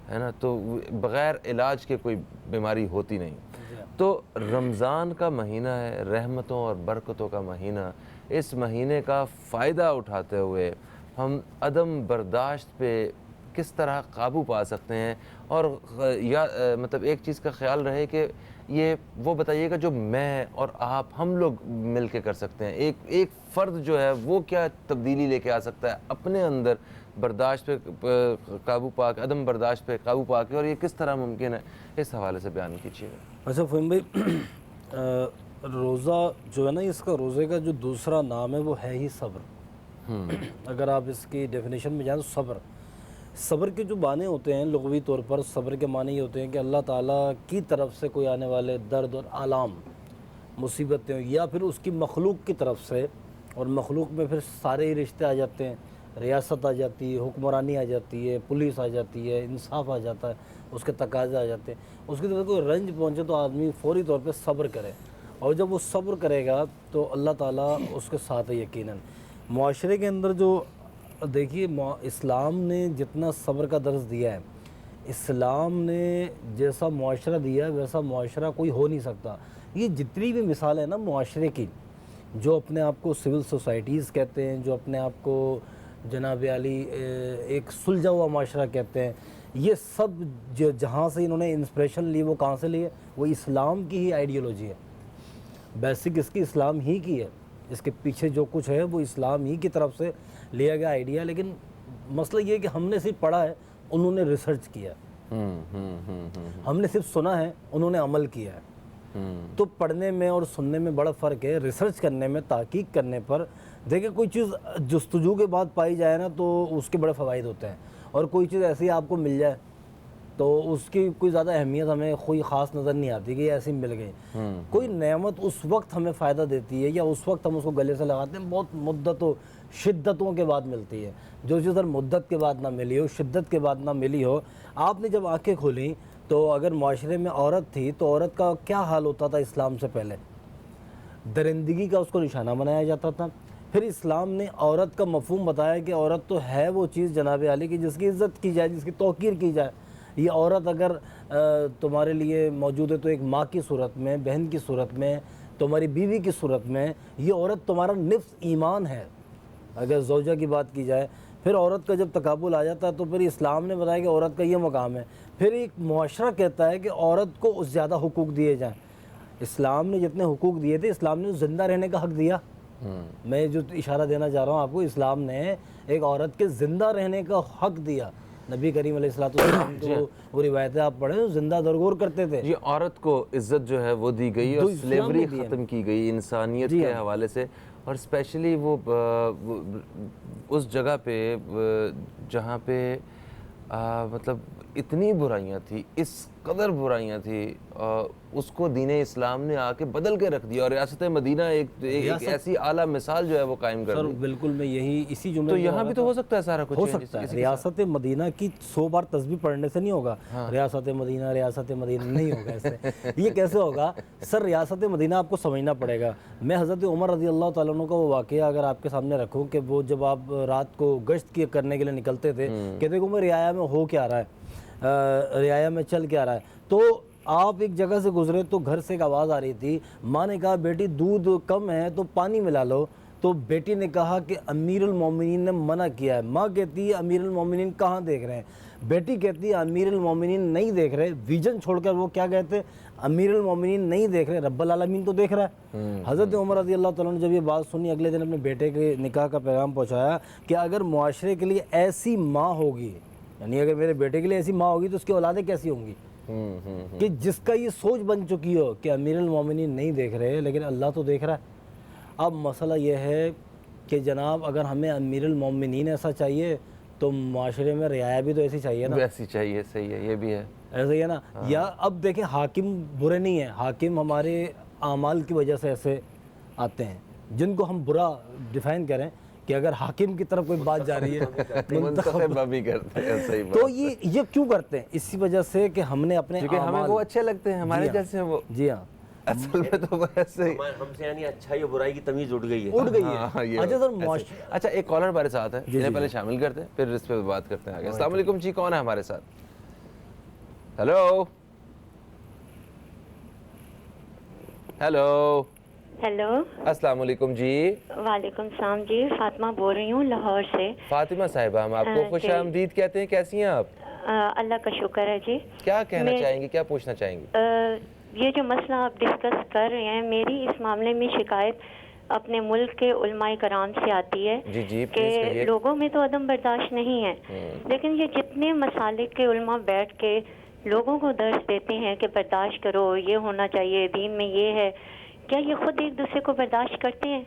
ہے نا، تو بغیر علاج کے کوئی بیماری ہوتی نہیں۔ تو رمضان کا مہینہ ہے، رحمتوں اور برکتوں کا مہینہ، اس مہینے کا فائدہ اٹھاتے ہوئے ہم عدم برداشت پہ کس طرح قابو پا سکتے ہیں، اور مطلب ایک چیز کا خیال رہے کہ یہ وہ بتائیے گا جو میں اور آپ ہم لوگ مل کے کر سکتے ہیں، ایک فرد جو ہے وہ کیا تبدیلی لے کے آ سکتا ہے اپنے اندر برداشت پہ قابو پا کے، عدم برداشت پہ قابو پا کے، اور یہ کس طرح ممکن ہے، اس حوالے سے بیان کیجیے گا۔ اچھا فہیم بھائی، روزہ جو ہے نا، اس کا روزے کا جو دوسرا نام ہے وہ ہے ہی صبر۔ اگر آپ اس کی ڈیفینیشن میں جائیں تو صبر کے جو معنی ہوتے ہیں لغوی طور پر، صبر کے معنی یہ ہوتے ہیں کہ اللہ تعالیٰ کی طرف سے کوئی آنے والے درد اور آلام، مصیبتیں، یا پھر اس کی مخلوق کی طرف سے، اور مخلوق میں پھر سارے ہی رشتے آ جاتے ہیں، ریاست آ جاتی ہے، حکمرانی آ جاتی ہے، پولیس آ جاتی ہے، انصاف آ جاتا ہے، اس کے تقاضے آ جاتے ہیں، اس کی طرف کوئی رنج پہنچے تو آدمی فوری طور پہ صبر کرے، اور جب وہ صبر کرے گا تو اللہ تعالیٰ اس کے ساتھ ہے یقیناً۔ معاشرے کے اندر جو دیکھیے، اسلام نے جتنا صبر کا درس دیا ہے، اسلام نے جیسا معاشرہ دیا ہے ویسا معاشرہ کوئی ہو نہیں سکتا۔ یہ جتنی بھی مثال ہے نا معاشرے کی، جو اپنے آپ کو سول سوسائٹیز کہتے ہیں، جو اپنے آپ کو جناب علی ایک سلجھا ہوا معاشرہ کہتے ہیں، یہ سب جہاں سے انہوں نے انسپریشن لی، وہ کہاں سے لی ہے؟ وہ اسلام کی ہی آئیڈیالوجی ہے، بیسک اس کی اسلام ہی کی ہے، اس کے پیچھے جو کچھ ہے وہ اسلام ہی کی طرف سے لیا گیا آئیڈیا۔ لیکن مسئلہ یہ ہے کہ ہم نے صرف پڑھا ہے، انہوں نے ریسرچ کیا ہے، ہم نے صرف سنا ہے، انہوں نے عمل کیا ہے۔ تو پڑھنے میں اور سننے میں بڑا فرق ہے، ریسرچ کرنے میں، تحقیق کرنے پر دیکھیں کوئی چیز جستجو کے بعد پائی جائے نا تو اس کے بڑے فوائد ہوتے ہیں، اور کوئی چیز ایسی آپ کو مل جائے تو اس کی کوئی زیادہ اہمیت ہمیں کوئی خاص نظر نہیں آتی کہ یہ ایسی مل گئی۔ کوئی نعمت اس وقت ہمیں فائدہ دیتی ہے یا اس وقت ہم اس کو گلے سے لگاتے ہیں، بہت مدت و شدتوں کے بعد ملتی ہے۔ جو چیز اگر مدت کے بعد نہ ملی ہو، شدت کے بعد نہ ملی ہو، آپ نے جب آنکھیں کھولیں تو اگر معاشرے میں عورت تھی تو عورت کا کیا حال ہوتا تھا اسلام سے پہلے؟ درندگی کا اس کو نشانہ بنایا جاتا تھا۔ پھر اسلام نے عورت کا مفہوم بتایا کہ عورت تو ہے وہ چیز جناب علی کی جس کی عزت کی جائے، جس کی توقیر کی جائے۔ یہ عورت اگر تمہارے لیے موجود ہے تو ایک ماں کی صورت میں، بہن کی صورت میں، تمہاری بیوی کی صورت میں، یہ عورت تمہارا نفس ایمان ہے اگر زوجہ کی بات کی جائے۔ پھر عورت کا جب تقابل آ جاتا ہے تو پھر اسلام نے بتایا کہ عورت کا یہ مقام ہے۔ پھر ایک معاشرہ کہتا ہے کہ عورت کو زیادہ حقوق دیے جائیں۔ اسلام نے جتنے حقوق دیے تھے، اسلام نے زندہ رہنے کا حق دیا۔ میں جو اشارہ دینا چاہ رہا ہوں آپ کو، اسلام نے ایک عورت کے زندہ رہنے کا حق دیا۔ نبی کریم علیہ السلام تو وہ روایتیں آپ پڑھیں، زندہ درگور کرتے تھے۔ یہ عورت کو عزت جو ہے وہ دی گئی اور سلیوری ختم کی گئی انسانیت کے حوالے سے، اور اسپیشلی وہ اس جگہ پہ جہاں پہ مطلب اتنی برائیاں تھیں، اس قدر برائیاں تھیں، اس کو دین اسلام نے آ کے بدل کے رکھ دیا اور ریاست مدینہ ایک ایسی اعلیٰ مثال جو ہے وہ قائم کر سر دی. بالکل میں یہی اسی جملے تو یہاں بھی تو ہو سکتا ہے سارا کچھ ہو سکتا ہے. ریاست مدینہ کی 100 بار تسبیح پڑھنے سے نہیں ہوگا. ریاست مدینہ نہیں ہوگا ایسے. یہ کیسے ہوگا سر؟ ریاست مدینہ آپ کو سمجھنا پڑے گا. میں حضرت عمر رضی اللہ تعالیٰ عنہ کا وہ واقعہ اگر آپ کے سامنے رکھوں کہ وہ جب آپ رات کو گشت کرنے کے لیے نکلتے تھے، کہتے کہ میں رعایا میں ہو کیا رہا ہے، رعایا میں چل کیا رہا ہے. تو آپ ایک جگہ سے گزرے تو گھر سے ایک آواز آ رہی تھی. ماں نے کہا بیٹی دودھ کم ہے تو پانی ملا لو. تو بیٹی نے کہا کہ امیر المومنین نے منع کیا ہے. ماں کہتی ہے امیر المومنین کہاں دیکھ رہے ہیں؟ بیٹی کہتی ہے امیر المومنین نہیں دیکھ رہے. ویژن چھوڑ کر وہ کیا کہتے ہیں؟ امیر المومنین نہیں دیکھ رہے، رب العالمین تو دیکھ رہا ہے. حضرت عمر رضی اللہ تعالیٰ نے جب یہ بات سنی، اگلے دن اپنے بیٹے کے نکاح کا پیغام پہنچایا کہ اگر معاشرے کے لیے ایسی ماں ہوگی، یعنی اگر میرے بیٹے کے لیے ایسی ماں ہوگی تو اس کی اولادیں کیسی ہوں گی کہ جس کا یہ سوچ بن چکی ہو کہ امیر المومنین نہیں دیکھ رہے لیکن اللہ تو دیکھ رہا ہے. اب مسئلہ یہ ہے کہ جناب اگر ہمیں امیر المومنین ایسا چاہیے تو معاشرے میں رعایا بھی تو ایسی چاہیے نا. ویسی چاہیے. صحیح ہے، یہ بھی ہے. ایسا ہی ہے نا. یا اب دیکھیں حاکم برے نہیں ہیں، حاکم ہمارے اعمال کی وجہ سے ایسے آتے ہیں جن کو ہم برا ڈیفائن کریں کہ اگر حاکم کی طرف کوئی بات جا رہی ہے منتخب بھی کرتے ہیں. صحیح بات. تو یہ کیوں کرتے ہیں؟ اسی وجہ سے کہ ہم نے اپنے کیونکہ ہمیں وہ اچھے لگتے ہیں، ہمارے جیسے وہ. جی ہاں اصل میں تو ویسے ہی ہم سے یعنی اچھائی اور برائی کی تمیز اٹھ گئی ہے. اٹھ گئی ہے. اچھا سر اچھا ایک کالر ہمارے ساتھ ہے، انہیں پہلے شامل کرتے ہیں پھر اس پہ بات کرتے ہیں آگے. السلام علیکم جی، کون ہے ہمارے ساتھ؟ ہیلو ہیلو ہیلو السلام علیکم جی. وعلیکم السلام جی، فاطمہ بول رہی ہوں لاہور سے. فاطمہ صاحبہ ہم آپ کو خوش آمدید کہتے ہیں. کیسی ہیں آپ؟ اللہ کا شکر ہے جی. کیا کہنا چاہیں گی، کیا پوچھنا چاہیں گی؟ یہ جو مسئلہ آپ ڈسکس کر رہے ہیں، میری اس معاملے میں شکایت اپنے ملک کے علماء کرام سے آتی ہے کہ لوگوں میں تو عدم برداشت نہیں ہے، لیکن یہ جتنے مسالک کے علماء بیٹھ کے لوگوں کو درس دیتے ہیں کہ برداشت کرو، یہ ہونا چاہیے، دین میں یہ ہے، کیا یہ خود ایک دوسرے کو برداشت کرتے ہیں؟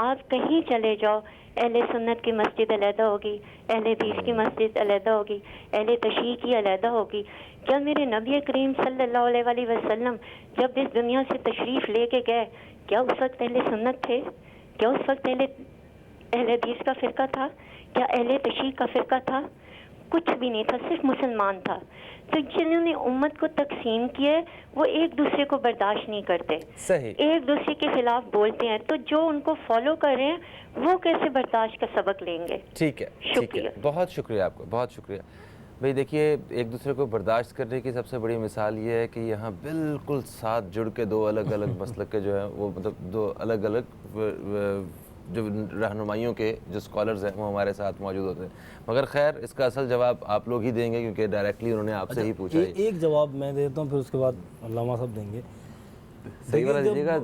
آپ کہیں چلے جاؤ، اہل سنت کی مسجد علیحدہ ہوگی، اہل حدیث کی مسجد علیحدہ ہوگی، اہل تشیع کی علیحدہ ہوگی. کیا میرے نبی کریم صلی اللہ علیہ وسلم جب اس دنیا سے تشریف لے کے گئے، کیا اس وقت اہل سنت تھے؟ کیا اس وقت اہل حدیث کا فرقہ تھا؟ کیا اہل تشیع کا فرقہ تھا؟ کچھ بھی نہیں تھا، صرف مسلمان تھا. تو جنہوں نے امت کو تقسیم کیا ہے وہ ایک دوسرے کو برداشت نہیں کرتے، ایک دوسرے کے خلاف بولتے ہیں. تو جو ان کو فالو کر رہے ہیں وہ کیسے برداشت کا سبق لیں گے؟ ٹھیک ہے، شکریہ، بہت شکریہ آپ کو، بہت شکریہ. بھئی دیکھیے، ایک دوسرے کو برداشت کرنے کی سب سے بڑی مثال یہ ہے کہ یہاں بالکل ساتھ جڑ کے دو الگ الگ مسلک کے جو ہیں وہ مطلب دو الگ الگ جو رہنمائیوں کے جو اسکالرز ہیں وہ ہمارے ساتھ موجود ہوتے ہیں. مگر خیر اس کا اصل جواب آپ لوگ ہی دیں گے کیونکہ ڈائریکٹلی انہوں نے آپ سے ہی پوچھا. ایک جواب میں دیتا ہوں پھر اس کے بعد علامہ صاحب دیں گے. صحیح والا دیجیے گا.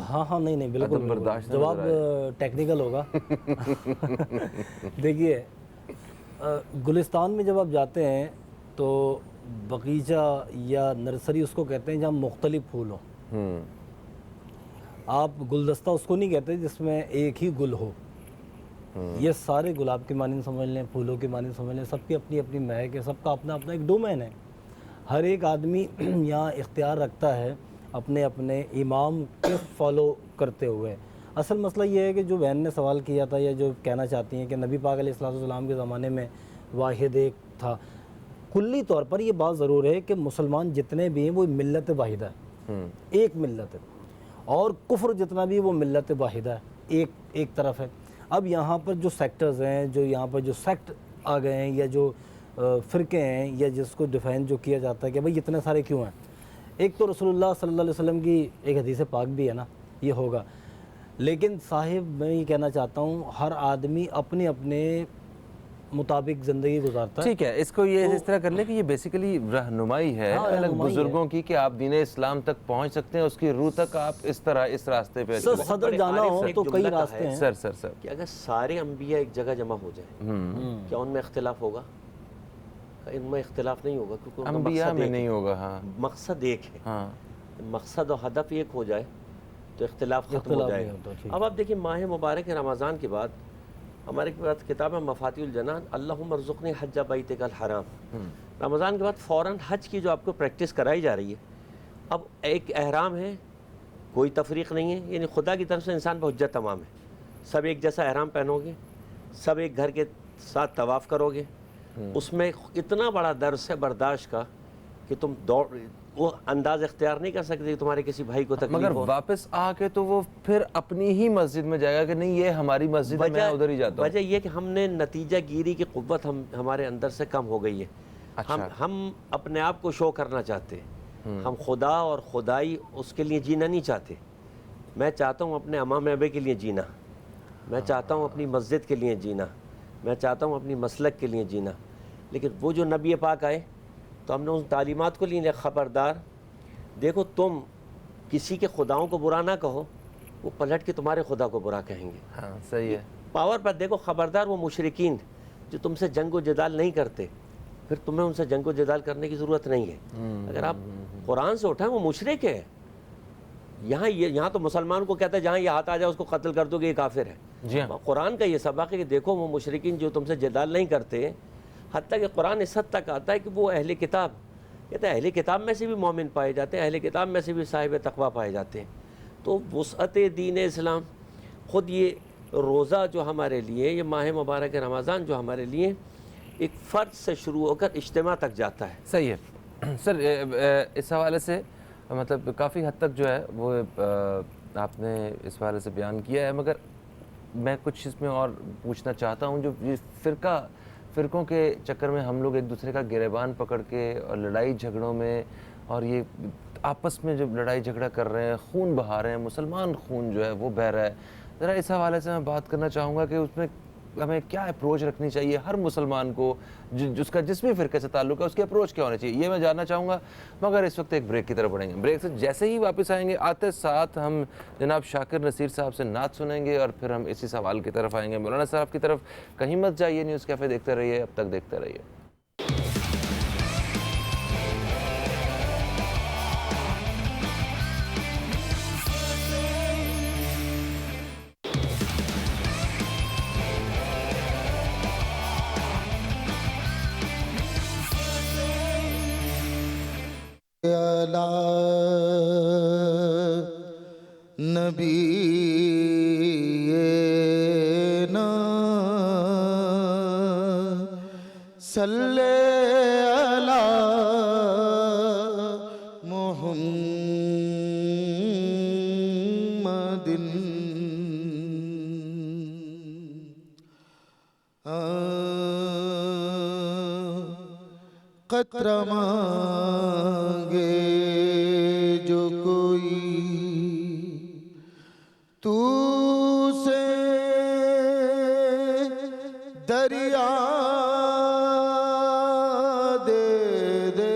ہاں نہیں بالکل جواب ٹیکنیکل ہوگا. دیکھیے گلستان میں جب آپ جاتے ہیں تو باغیچہ یا نرسری اس کو کہتے ہیں جہاں مختلف پھول ہوں. آپ گلدستہ اس کو نہیں کہتے جس میں ایک ہی گل ہو. یہ سارے گلاب کی مانند سمجھ لیں، پھولوں کی مانند سمجھ لیں، سب کی اپنی اپنی مہک ہے، سب کا اپنا اپنا ایک ڈومین ہے. ہر ایک آدمی یہاں اختیار رکھتا ہے اپنے اپنے امام کے فالو کرتے ہوئے. اصل مسئلہ یہ ہے کہ جو بہن نے سوال کیا تھا یا جو کہنا چاہتی ہیں کہ نبی پاک علیہ السلام کے زمانے میں واحد ایک تھا، کلی طور پر یہ بات ضرور ہے کہ مسلمان جتنے بھی ہیں وہ ملت واحدہ ہے، ایک ملت ہے، اور کفر جتنا بھی وہ ملت واحدہ ہے، ایک طرف ہے. اب یہاں پر جو سیکٹرز ہیں، جو یہاں پر جو سیکٹ آ گئے ہیں یا جو فرقے ہیں یا جس کو ڈیفائن جو کیا جاتا ہے کہ بھئی اتنے سارے کیوں ہیں. ایک تو رسول اللہ صلی اللہ علیہ وسلم کی ایک حدیث پاک بھی ہے نا، یہ ہوگا. لیکن صاحب میں یہ کہنا چاہتا ہوں ہر آدمی اپنے اپنے مطابق زندگی گزارتا ہے. ٹھیک ہے، اس کو یہ اس طرح کر لیں کہ یہ بیسیکلی رہنمائی ہے الگ بزرگوں کی کہ آپ دین اسلام تک پہنچ سکتے ہیں، اس کی روح تک آپ اس طرح اس راستے پہ. سر صدر جانا ہو تو کئی راستے ہیں. سر کہ اگر سارے انبیاء ایک جگہ جمع ہو جائیں کیا ان میں اختلاف ہوگا؟ ان میں اختلاف نہیں ہوگا کیونکہ انبیاء میں نہیں ہوگا. ہاں، مقصد ایک ہے. ہاں، مقصد اور ہدف ایک ہو جائے تو اختلاف ختم ہو جائے گا. اب آپ دیکھیں ماہ مبارک رمضان کے بعد ہمارے پاس کتاب ہے مفاتیح الجنان، اللہم ارزقنی حج بیتک الحرام. رمضان کے بعد فوراً حج کی جو آپ کو پریکٹس کرائی جا رہی ہے اب ایک احرام ہے، کوئی تفریق نہیں ہے، یعنی خدا کی طرف سے انسان پہ حجت تمام ہے، سب ایک جیسا احرام پہنو گے، سب ایک گھر کے ساتھ طواف کرو گے، اس میں اتنا بڑا درس ہے برداشت کا کہ تم وہ انداز اختیار نہیں کر سکتے تمہارے کسی بھائی کو تکلیف مگر ہو۔ واپس آ کے تو وہ پھر اپنی ہی مسجد میں جائے گا کہ نہیں یہ ہماری مسجد ہے، میں ادھر ہی جاتا ہوں۔ وجہ یہ کہ ہم نے نتیجہ گیری کی قوت ہمارے اندر سے کم ہو گئی ہے، ہم اپنے آپ کو شو کرنا چاہتے ہیں، ہم خدا اور خدائی اس کے لیے جینا نہیں چاہتے۔ میں چاہتا ہوں اپنے امام ابے کے لیے جینا، میں چاہتا ہوں اپنی مسجد کے لیے جینا، میں چاہتا ہوں اپنی مسلک کے لیے جینا، لیکن وہ جو نبی پاک آئے تو ہم نے ان تعلیمات کو لیے خبردار دیکھو تم کسی کے خداؤں کو برا نہ کہو، وہ پلٹ کے تمہارے خدا کو برا کہیں گے۔ ہاں صحیح ہے۔ پاور پر دیکھو، خبردار وہ مشرکین جو تم سے جنگ و جدال نہیں کرتے، پھر تمہیں ان سے جنگ و جدال کرنے کی ضرورت نہیں ہے۔ اگر آپ قرآن سے اٹھائیں وہ مشرک ہے، یہاں تو مسلمان کو کہتا ہے جہاں یہ ہاتھ آ جائے اس کو قتل کر دو گے، یہ کافر ہے۔ جی ہاں، قرآن کا یہ سبق ہے کہ دیکھو وہ مشرکین جو تم سے جدال نہیں کرتے، حتیٰ کہ قرآن اس حد تک آتا ہے کہ وہ اہل کتاب، کہتا ہے اہل کتاب میں سے بھی مومن پائے جاتے ہیں، اہل کتاب میں سے بھی صاحب تقویٰ پائے جاتے ہیں۔ تو وسعت دین اسلام، خود یہ روزہ جو ہمارے لیے، یہ ماہ مبارک رمضان جو ہمارے لیے ایک فرض سے شروع ہو کر اجتماع تک جاتا ہے۔ صحیح ہے سر۔ اس حوالے سے مطلب کافی حد تک جو ہے وہ آپ نے اس حوالے سے بیان کیا ہے، مگر میں کچھ اس میں اور پوچھنا چاہتا ہوں۔ جو یہ فرقوں کے چکر میں ہم لوگ ایک دوسرے کا گریبان پکڑ کے اور لڑائی جھگڑوں میں، اور یہ آپس میں جب لڑائی جھگڑا کر رہے ہیں، خون بہا رہے ہیں، مسلمان خون جو ہے وہ بہہ رہا ہے، ذرا اس حوالے سے میں بات کرنا چاہوں گا کہ اس میں ہمیں کیا اپروچ رکھنی چاہیے ہر مسلمان کو، جس کا جس بھی فرقے سے تعلق ہے اس کی اپروچ کیا ہونی چاہیے، یہ میں جاننا چاہوں گا۔ مگر اس وقت ایک بریک کی طرف بڑھیں گے۔ بریک سے جیسے ہی واپس آئیں گے، آتے ساتھ ہم جناب شاکر نصیر صاحب سے نعت سنیں گے، اور پھر ہم اسی سوال کی طرف آئیں گے مولانا صاحب کی طرف۔ کہیں مت جائیے، نیوز کیفے دیکھتے رہیے، اب تک دیکھتے رہیے۔ نبینا صلی علی محمد، قطرہ مانگے جو کوئی تو سے دریا دے دے،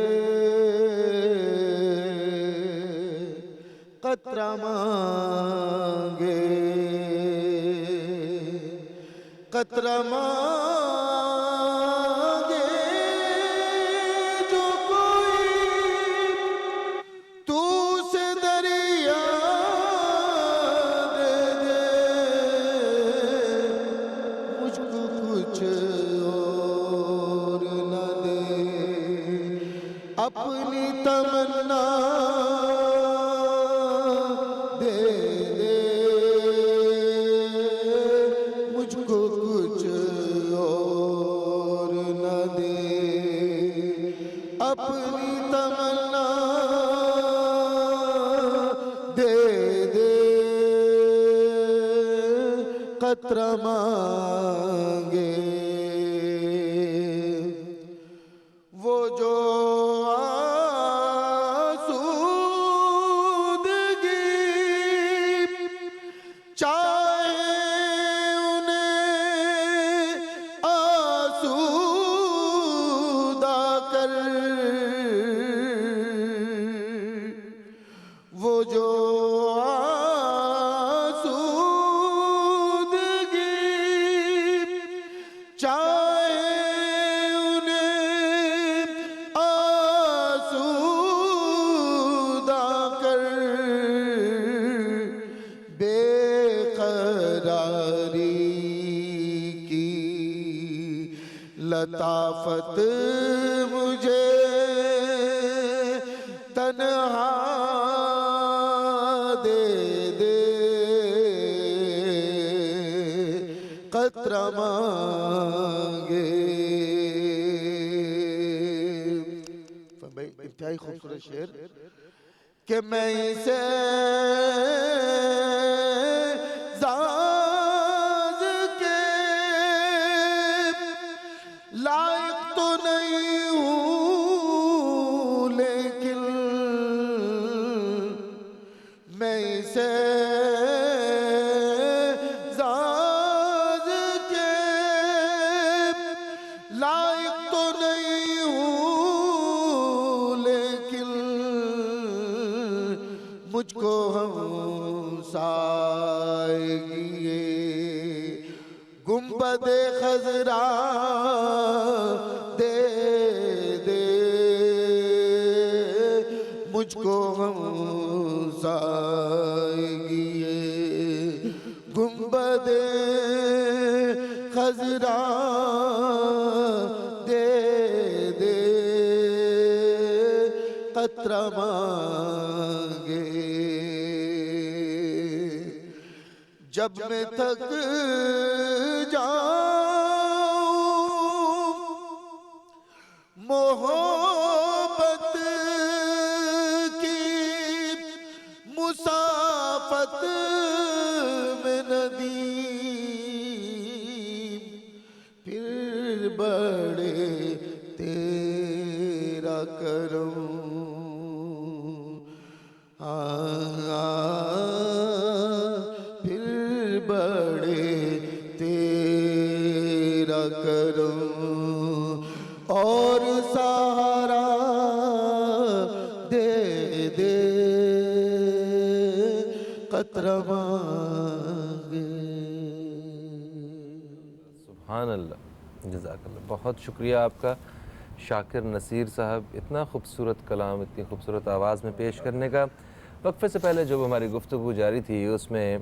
قطرہ مانگے، قطرہ مانگے جو کوئی تو سے دریا دے دے، مجھ کو کچھ اور نہ دے، اپنی تمنا دے دے، مجھ کو کچھ اور نہ دے، اپنی تمنا دے دے، قطرہ مانگے وہ جو آسودگی چاہے انہیں آسودہ کر، وہ جو آسودگی چاہے انہیں آسودہ کر، بے قراری کی لطافت مجھے تنہا انتہائی خوبصورت شعر کہ میں اسے زاز کے لائق تو نہیں ہوں، لیکن میں اسے زاز کے لائق تو نہیں ہوں، لیکن مجھ کو ہمسائے گی گنبد خضرا دے دے، مجھ کو ہمسائے گی گنبد خضرا دے دے، قطرہ مانگے جب میں تھک جاؤں محبت کی مسافت میں ندیم، پھر بڑے تیرا کرم پھر بڑے تیرا کرم اور سہارا دے دے، قطرہ مانگے۔ سبحان اللہ، جزاک اللہ، بہت شکریہ آپ کا شاکر نصیر صاحب، اتنا خوبصورت کلام اتنی خوبصورت آواز میں پیش کرنے کا۔ وقفے سے پہلے جو ہماری گفتگو جاری تھی اس میں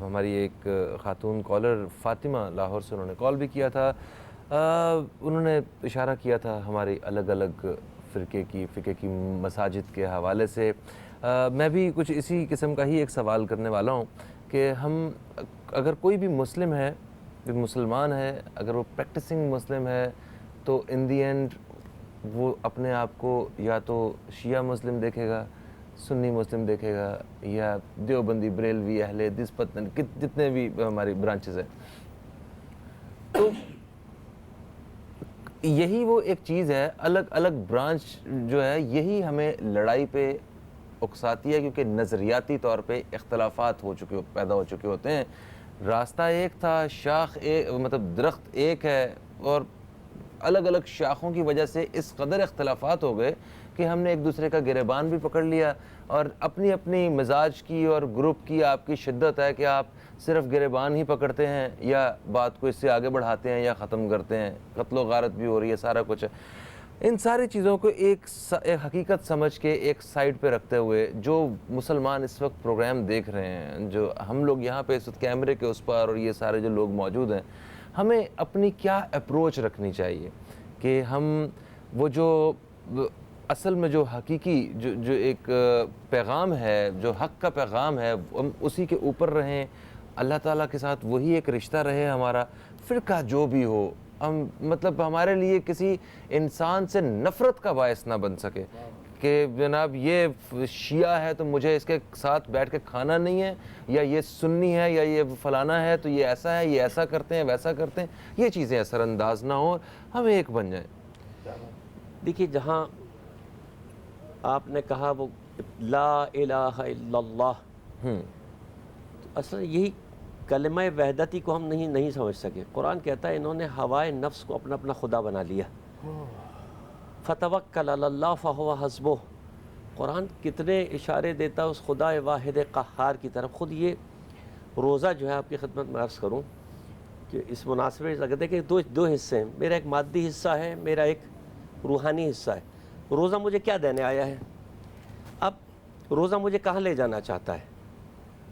ہماری ایک خاتون کالر فاطمہ لاہور سے، انہوں نے کال بھی کیا تھا، انہوں نے اشارہ کیا تھا ہماری الگ الگ فقہ کی مساجد کے حوالے سے۔ میں بھی کچھ اسی قسم کا ہی ایک سوال کرنے والا ہوں کہ ہم اگر کوئی بھی مسلم ہے، کوئی مسلمان ہے، اگر وہ پریکٹسنگ مسلم ہے تو ان دی اینڈ وہ اپنے آپ کو یا تو شیعہ مسلم دیکھے گا، سنی مسلم دیکھے گا، یا دیوبندی، بریلوی، اہل حدیث، پتن جتنے بھی ہماری برانچز ہیں۔ تو یہی وہ ایک چیز ہے، الگ الگ برانچ جو ہے یہی ہمیں لڑائی پہ اکساتی ہے، کیونکہ نظریاتی طور پہ اختلافات پیدا ہو چکے ہوتے ہیں۔ راستہ ایک تھا، شاخ ایک، مطلب درخت ایک ہے، اور الگ الگ شاخوں کی وجہ سے اس قدر اختلافات ہو گئے کہ ہم نے ایک دوسرے کا گریبان بھی پکڑ لیا، اور اپنی اپنی مزاج کی اور گروپ کی آپ کی شدت ہے کہ آپ صرف گریبان ہی پکڑتے ہیں یا بات کو اس سے آگے بڑھاتے ہیں یا ختم کرتے ہیں۔ قتل و غارت بھی ہو رہی ہے، سارا کچھ ہے۔ ان ساری چیزوں کو ایک حقیقت سمجھ کے ایک سائڈ پہ رکھتے ہوئے، جو مسلمان اس وقت پروگرام دیکھ رہے ہیں، جو ہم لوگ یہاں پہ اس وقت کیمرے کے اس پر اور یہ سارے جو لوگ موجود ہیں، ہمیں اپنی کیا اپروچ رکھنی چاہیے کہ ہم وہ جو اصل میں جو حقیقی جو ایک پیغام ہے، جو حق کا پیغام ہے، ہم اسی کے اوپر رہیں، اللہ تعالیٰ کے ساتھ وہی ایک رشتہ رہے ہمارا، فرقہ جو بھی ہو، ہم مطلب ہمارے لیے کسی انسان سے نفرت کا باعث نہ بن سکے کہ جناب یہ شیعہ ہے تو مجھے اس کے ساتھ بیٹھ کے کھانا نہیں ہے، یا یہ سنی ہے یا یہ فلانا ہے تو یہ ایسا ہے، یہ ایسا کرتے ہیں ویسا کرتے ہیں، یہ چیزیں اثر انداز نہ ہوں، ہم ایک بن جائیں۔ دیکھیے، جہاں آپ نے کہا وہ لا الہ الا اللہ، تو اصل یہی کلمہ وحدتی کو ہم نہیں سمجھ سکے۔ قرآن کہتا ہے انہوں نے ہوائے نفس کو اپنا خدا بنا لیا۔ فتوکل علی اللہ فہو حسبہ، قرآن کتنے اشارے دیتا ہے اس خدا واحد قہار کی طرف۔ خود یہ روزہ جو ہے آپ کی خدمت میں عرض کروں کہ اس مناسبے سے لگتا ہے کہ دو حصے ہیں، میرا ایک مادی حصہ ہے، میرا ایک روحانی حصہ ہے۔ روزہ مجھے کیا دینے آیا ہے؟ اب روزہ مجھے کہاں لے جانا چاہتا ہے؟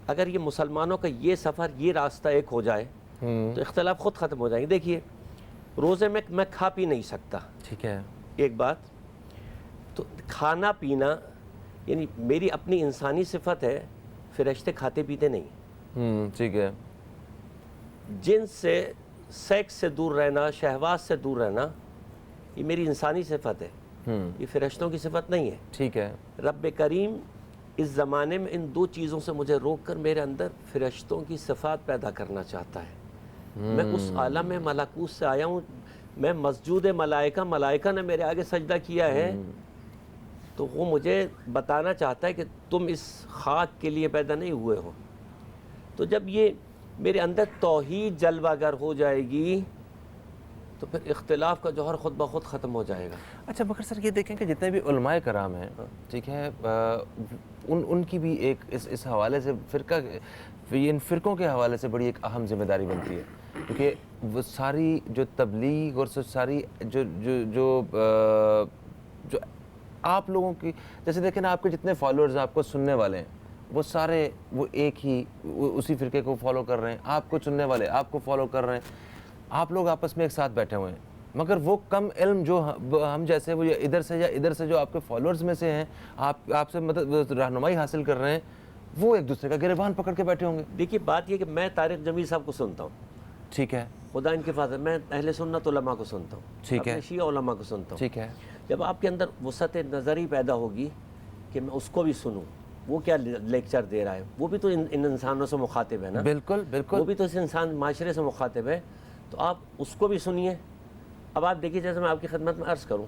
اگر یہ مسلمانوں کا یہ سفر، یہ راستہ ایک ہو جائے تو اختلاف خود ختم ہو جائیں گے۔ دیکھیے، روزے میں کھا پی نہیں سکتا، ٹھیک ہے، ایک بات تو کھانا پینا یعنی میری اپنی انسانی صفت ہے، فرشتے کھاتے پیتے نہیں۔ ٹھیک ہے، جنس سے، سیکس سے دور رہنا، شہوات سے دور رہنا، یہ میری انسانی صفت ہے۔ یہ فرشتوں کی صفت نہیں ہے. ٹھیک ہے. رب کریم اس زمانے میں ان دو چیزوں سے مجھے روک کر میرے اندر فرشتوں کی صفات پیدا کرنا چاہتا ہے. میں اس عالم ملکوت سے آیا ہوں, میں مسجود ملائکہ, ملائکہ نے میرے آگے سجدہ کیا ہے, تو وہ مجھے بتانا چاہتا ہے کہ تم اس خاک کے لیے پیدا نہیں ہوئے ہو. تو جب یہ میرے اندر توحید جلوہ گر ہو جائے گی تو پھر اختلاف کا جوہر خود بخود ختم ہو جائے گا. اچھا بکر سر, یہ دیکھیں کہ جتنے بھی علماء کرام ہیں, ٹھیک ہے, ان کی بھی ایک اس حوالے سے ان فرقوں کے حوالے سے بڑی ایک اہم ذمہ داری بنتی ہے, کیونکہ وہ ساری جو تبلیغ اور ساری جو آپ لوگوں کی, جیسے دیکھیں نا, آپ کے جتنے فالوورز ہیں, آپ کو سننے والے ہیں, وہ سارے وہ ایک ہی اسی فرقے کو فالو کر رہے ہیں. آپ کو سننے والے آپ کو فالو کر رہے ہیں, آپ لوگ آپس میں ایک ساتھ بیٹھے ہوئے ہیں, مگر وہ کم علم جو ہم جیسے وہ ادھر سے یا ادھر سے جو آپ کے فالوورز میں سے ہیں, آپ سے مطلب رہنمائی حاصل کر رہے ہیں, وہ ایک دوسرے کا گریبان پکڑ کے بیٹھے ہوں گے. دیکھیے بات یہ کہ میں طارق جمیل صاحب کو سنتا ہوں, ٹھیک ہے, خدا ان کے فضل, میں اہل سنت علماء کو سنتا ہوں, ٹھیک ہے, اپنے شیعہ علماء کو سنتا ہوں, ٹھیک ہے. جب آپ کے اندر وسعت نظر ہی پیدا ہوگی کہ میں اس کو بھی سنوں, وہ کیا لیکچر دے رہا ہے, وہ بھی تو ان انسانوں سے مخاطب ہے نا, بالکل بالکل, وہ بھی تو اس انسان معاشرے سے مخاطب ہے, تو آپ اس کو بھی سنیے. اب آپ دیکھیے, جیسے میں آپ کی خدمت میں عرض کروں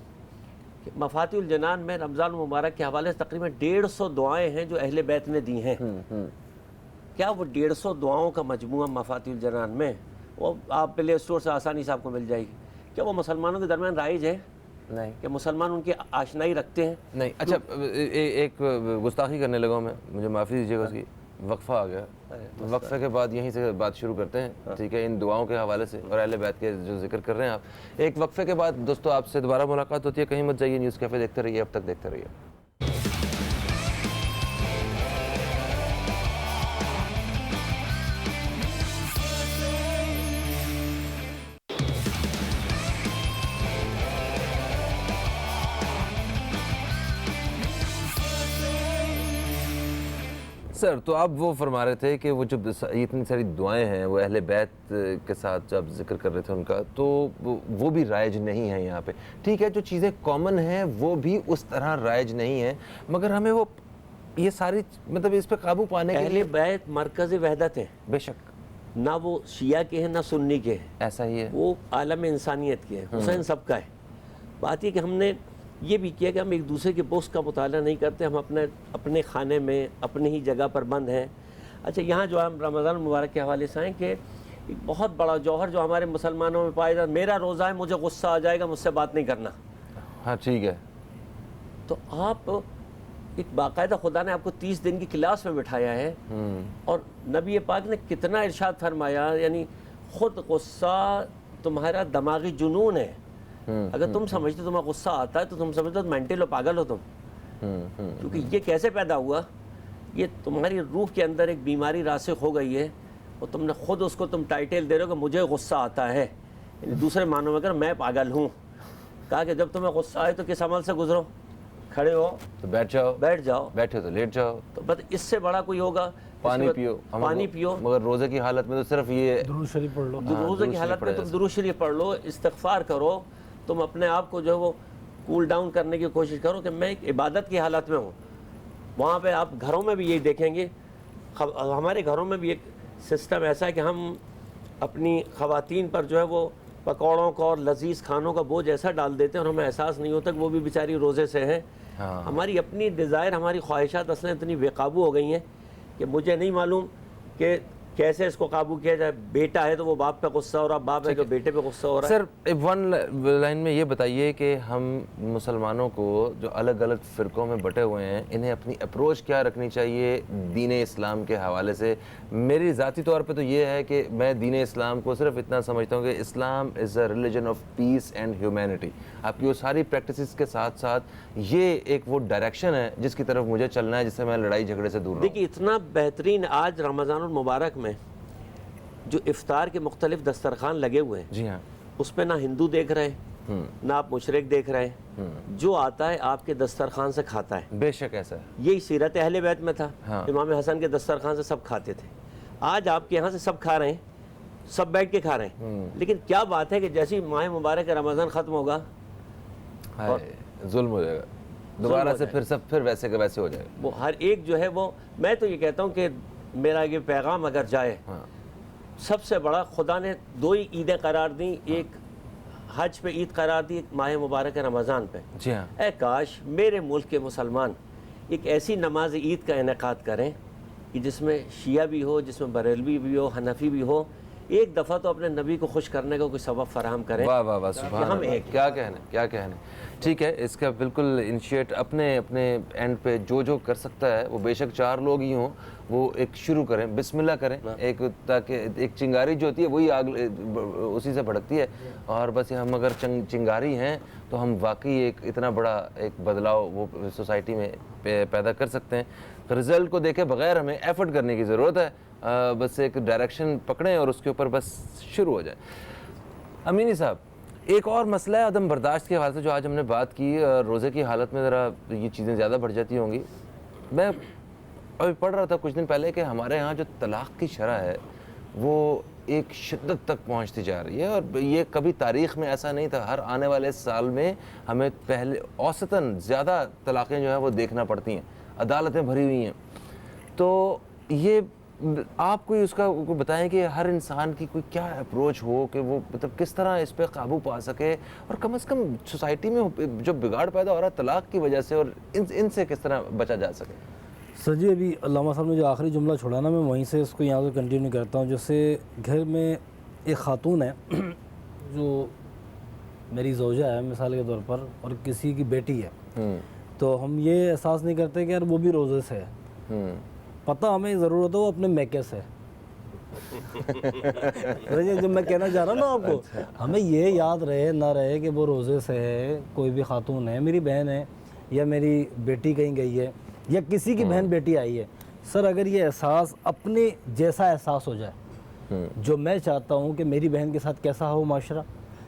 کہ مفاتیح الجنان میں رمضان المبارک کے حوالے سے تقریباً 150 دعائیں ہیں جو اہل بیت نے دی ہیں. کیا وہ 150 دعاؤں کا مجموعہ مفاتیح الجنان میں, وہ آپ پلے اسٹور سے آسانی سے آپ کو مل جائے گی, کیا وہ مسلمانوں کے درمیان رائج ہے؟ نہیں. کہ مسلمان ان کی آشنائی رکھتے ہیں؟ نہیں. اچھا, ایک گستاخی کرنے لگا ہوں میں, مجھے معافی دیجیے گا, اس کی وقفہ آ گیا, وقفے کے بعد یہیں سے بات شروع کرتے ہیں, ٹھیک ہے, ان دعاؤں کے حوالے سے اور اہل بیت کے جو ذکر کر رہے ہیں آپ. ایک وقفے کے بعد دوستو آپ سے دوبارہ ملاقات ہوتی ہے, کہیں مت جائیے, نیوز کیفے دیکھتے رہیے, اب تک دیکھتے رہیے. سر, تو آپ وہ فرما رہے تھے کہ وہ جو اتنی ساری دعائیں ہیں وہ اہل بیت کے ساتھ جب ذکر کر رہے تھے ان کا, تو وہ بھی رائج نہیں ہیں یہاں پہ. ٹھیک ہے, جو چیزیں کامن ہیں وہ بھی اس طرح رائج نہیں ہیں, مگر ہمیں وہ یہ ساری مطلب اس پہ قابو پانے کے اہل بیت مرکز وحدت ہیں, بے شک, نہ وہ شیعہ کے ہیں نہ سنی کے ہیں, ایسا ہی ہے, وہ عالم انسانیت کے ہیں, حسین سب کا ہے. بات یہ کہ ہم نے یہ بھی کیا کہ ہم ایک دوسرے کے بوس کا مطالعہ نہیں کرتے, ہم اپنے خانے میں اپنی ہی جگہ پر بند ہیں. اچھا, یہاں جو ہم رمضان المبارک کے حوالے سے ہیں کہ ایک بہت بڑا جوہر جو ہمارے مسلمانوں میں پایا جاتا ہے, میرا روزہ ہے, مجھے غصہ آ جائے گا, مجھ سے بات نہیں کرنا. ہاں ٹھیک ہے. تو آپ ایک باقاعدہ خدا نے آپ کو 30 دن کی کلاس میں بٹھایا ہے, اور نبی پاک نے کتنا ارشاد فرمایا, یعنی خود غصہ تمہارا دماغی جنون ہے. اگر تم سمجھتے تمہیں غصہ آتا ہے تو تم سمجھتے ہو مینٹل ہو, پاگل ہو تم. کیونکہ یہ کیسے پیدا ہوا, یہ تمہاری روح کے اندر ایک بیماری راسخ ہو گئی ہے, اور تم نے خود اس کو تم ٹائٹل دے رہے ہو کہ مجھے غصہ آتا ہے, یعنی دوسرے معنوں میں اگر میں پاگل ہوں. کہا کہ جب تمہیں غصہ آئے تو کس عمل سے گزرو, کھڑے ہو تو بیٹھ جاؤ, بیٹھے تو لیٹ جاؤ, تو بس اس سے بڑا کوئی ہوگا. پانی پیو, مگر روزے کی حالت میں تو صرف یہ درود شریف پڑھ لو, روزے کی حالت میں تم درود شریف پڑھ لو, استغفار کرو, تم اپنے آپ کو جو ہے وہ کول ڈاؤن کرنے کی کوشش کرو کہ میں ایک عبادت کی حالت میں ہوں. وہاں پہ آپ گھروں میں بھی یہی دیکھیں گے, ہمارے گھروں میں بھی ایک سسٹم ایسا ہے کہ ہم اپنی خواتین پر جو ہے وہ پکوڑوں کا اور لذیذ کھانوں کا بوجھ ایسا ڈال دیتے ہیں اور ہمیں احساس نہیں ہوتا کہ وہ بھی بیچاری روزے سے ہیں. ہماری اپنی ڈیزائر, ہماری خواہشات اصلاً اتنی بے قابو ہو گئی ہیں کہ مجھے نہیں معلوم کہ کیسے اس کو قابو کیا جائے. بیٹا ہے تو وہ باپ پہ غصہ ہو رہا, باپ ہے تو بیٹے پہ غصہ ہو رہا ہے. سر, ون لائن میں یہ بتائیے کہ ہم مسلمانوں کو جو الگ الگ فرقوں میں بٹے ہوئے ہیں, انہیں اپنی اپروچ کیا رکھنی چاہیے دین اسلام کے حوالے سے. میری ذاتی طور پہ تو یہ ہے کہ میں دین اسلام کو صرف اتنا سمجھتا ہوں کہ Islam is a religion of peace and humanity. آپ کی وہ ساری پریکٹسز کے ساتھ ساتھ یہ ایک وہ ڈائریکشن ہے جس کی طرف مجھے چلنا ہے, جس سے میں لڑائی جھگڑے سے دور رہوں. دیکھیے اتنا بہترین آج رمضان المبارک میں جو افطار کے مختلف دسترخوان لگے ہوئے ہیں, جی ہاں, اس پہ نہ ہندو دیکھ رہے ہیں نہ آپ مشرک دیکھ رہے ہیں, جو آتا ہے آپ کے دسترخوان سے کھاتا ہے. بے شک ایسا ہے, یہی سیرت اہل بیت میں تھا. امام حسن کے دسترخوان سے سب کھاتے تھے. آج آپ کے یہاں سے سب کھا رہے ہیں, سب بیٹھ کے کھا رہے ہیں, لیکن کیا بات ہے کہ جیسی ماہ مبارک رمضان ختم ہوگا اور ظلم ہو جائے گا دوبارہ سے، پھر ویسے کا ویسے ہو جائے گا. وہ ہر ایک جو ہے وہ، میں تو یہ کہتا ہوں کہ میرا یہ پیغام اگر جائے، سب سے بڑا خدا نے 2 ہی عیدیں قرار دیں، ایک حج پہ عید قرار دی، ایک ماہ مبارک رمضان پہ. جی ہاں. اے کاش میرے ملک کے مسلمان ایک ایسی نماز عید کا انعقاد کریں کہ جس میں شیعہ بھی ہو، جس میں بریلوی بھی ہو، حنفی بھی ہو، ایک دفعہ تو اپنے نبی کو خوش کرنے کا کوئی سبب فراہم کریں. واہ واہ واہ، سبحان اللہ، کیا کہنا، کیا کہنا. ٹھیک ہے، اس کا بالکل انیشیٹ اپنے اینڈ پہ جو کر سکتا ہے وہ، بے شک 4 لوگ ہی ہوں، وہ ایک شروع کریں، بسم اللہ کریں ایک، تاکہ ایک چنگاری جو ہوتی ہے وہی آگ اسی سے بھڑکتی ہے. اور بس ہم اگر چنگاری ہیں تو ہم واقعی ایک اتنا بڑا ایک بدلاؤ وہ سوسائٹی میں پیدا کر سکتے ہیں. رزلٹ کو دیکھے بغیر ہمیں ایفرٹ کرنے کی ضرورت ہے، بس ایک ڈائریکشن پکڑیں اور اس کے اوپر بس شروع ہو جائے. امینی صاحب، ایک اور مسئلہ ہے عدم برداشت کے حوالے سے جو آج ہم نے بات کی. روزے کی حالت میں ذرا یہ چیزیں زیادہ بڑھ جاتی ہوں گی. میں ابھی پڑھ رہا تھا کچھ دن پہلے کہ ہمارے ہاں جو طلاق کی شرح ہے وہ ایک شدت تک پہنچتی جا رہی ہے، اور یہ کبھی تاریخ میں ایسا نہیں تھا. ہر آنے والے سال میں ہمیں پہلے اوسطاً زیادہ طلاقیں جو ہیں وہ دیکھنا پڑتی ہیں، عدالتیں بھری ہوئی ہیں. تو یہ آپ کوئی اس کا کوئی بتائیں کہ ہر انسان کی کوئی کیا اپروچ ہو کہ وہ مطلب کس طرح اس پہ قابو پا سکے، اور کم از کم سوسائٹی میں جو بگاڑ پیدا ہو رہا ہے طلاق کی وجہ سے، اور ان سے کس طرح بچا جا سکے. سر جی، ابھی علامہ صاحب نے جو آخری جملہ چھوڑا نا، میں وہیں سے اس کو یہاں سے کنٹینیو کرتا ہوں. جیسے گھر میں ایک خاتون ہے جو میری زوجہ ہے مثال کے طور پر، اور کسی کی بیٹی ہے، تو ہم یہ احساس نہیں کرتے کہ یار وہ بھی روزے سے ہے. پتہ ہمیں ضرورت ہے وہ اپنے میکے سے. جب میں کہنا چاہ رہا ہوں نا آپ کو، ہمیں یہ یاد رہے نہ رہے کہ وہ روزے سے ہے، کوئی بھی خاتون ہے، میری بہن ہے یا میری بیٹی کہیں گئی ہے یا کسی کی بہن بیٹی آئی ہے. سر اگر یہ احساس اپنے جیسا احساس ہو جائے، جو میں چاہتا ہوں کہ میری بہن کے ساتھ کیسا ہو معاشرہ،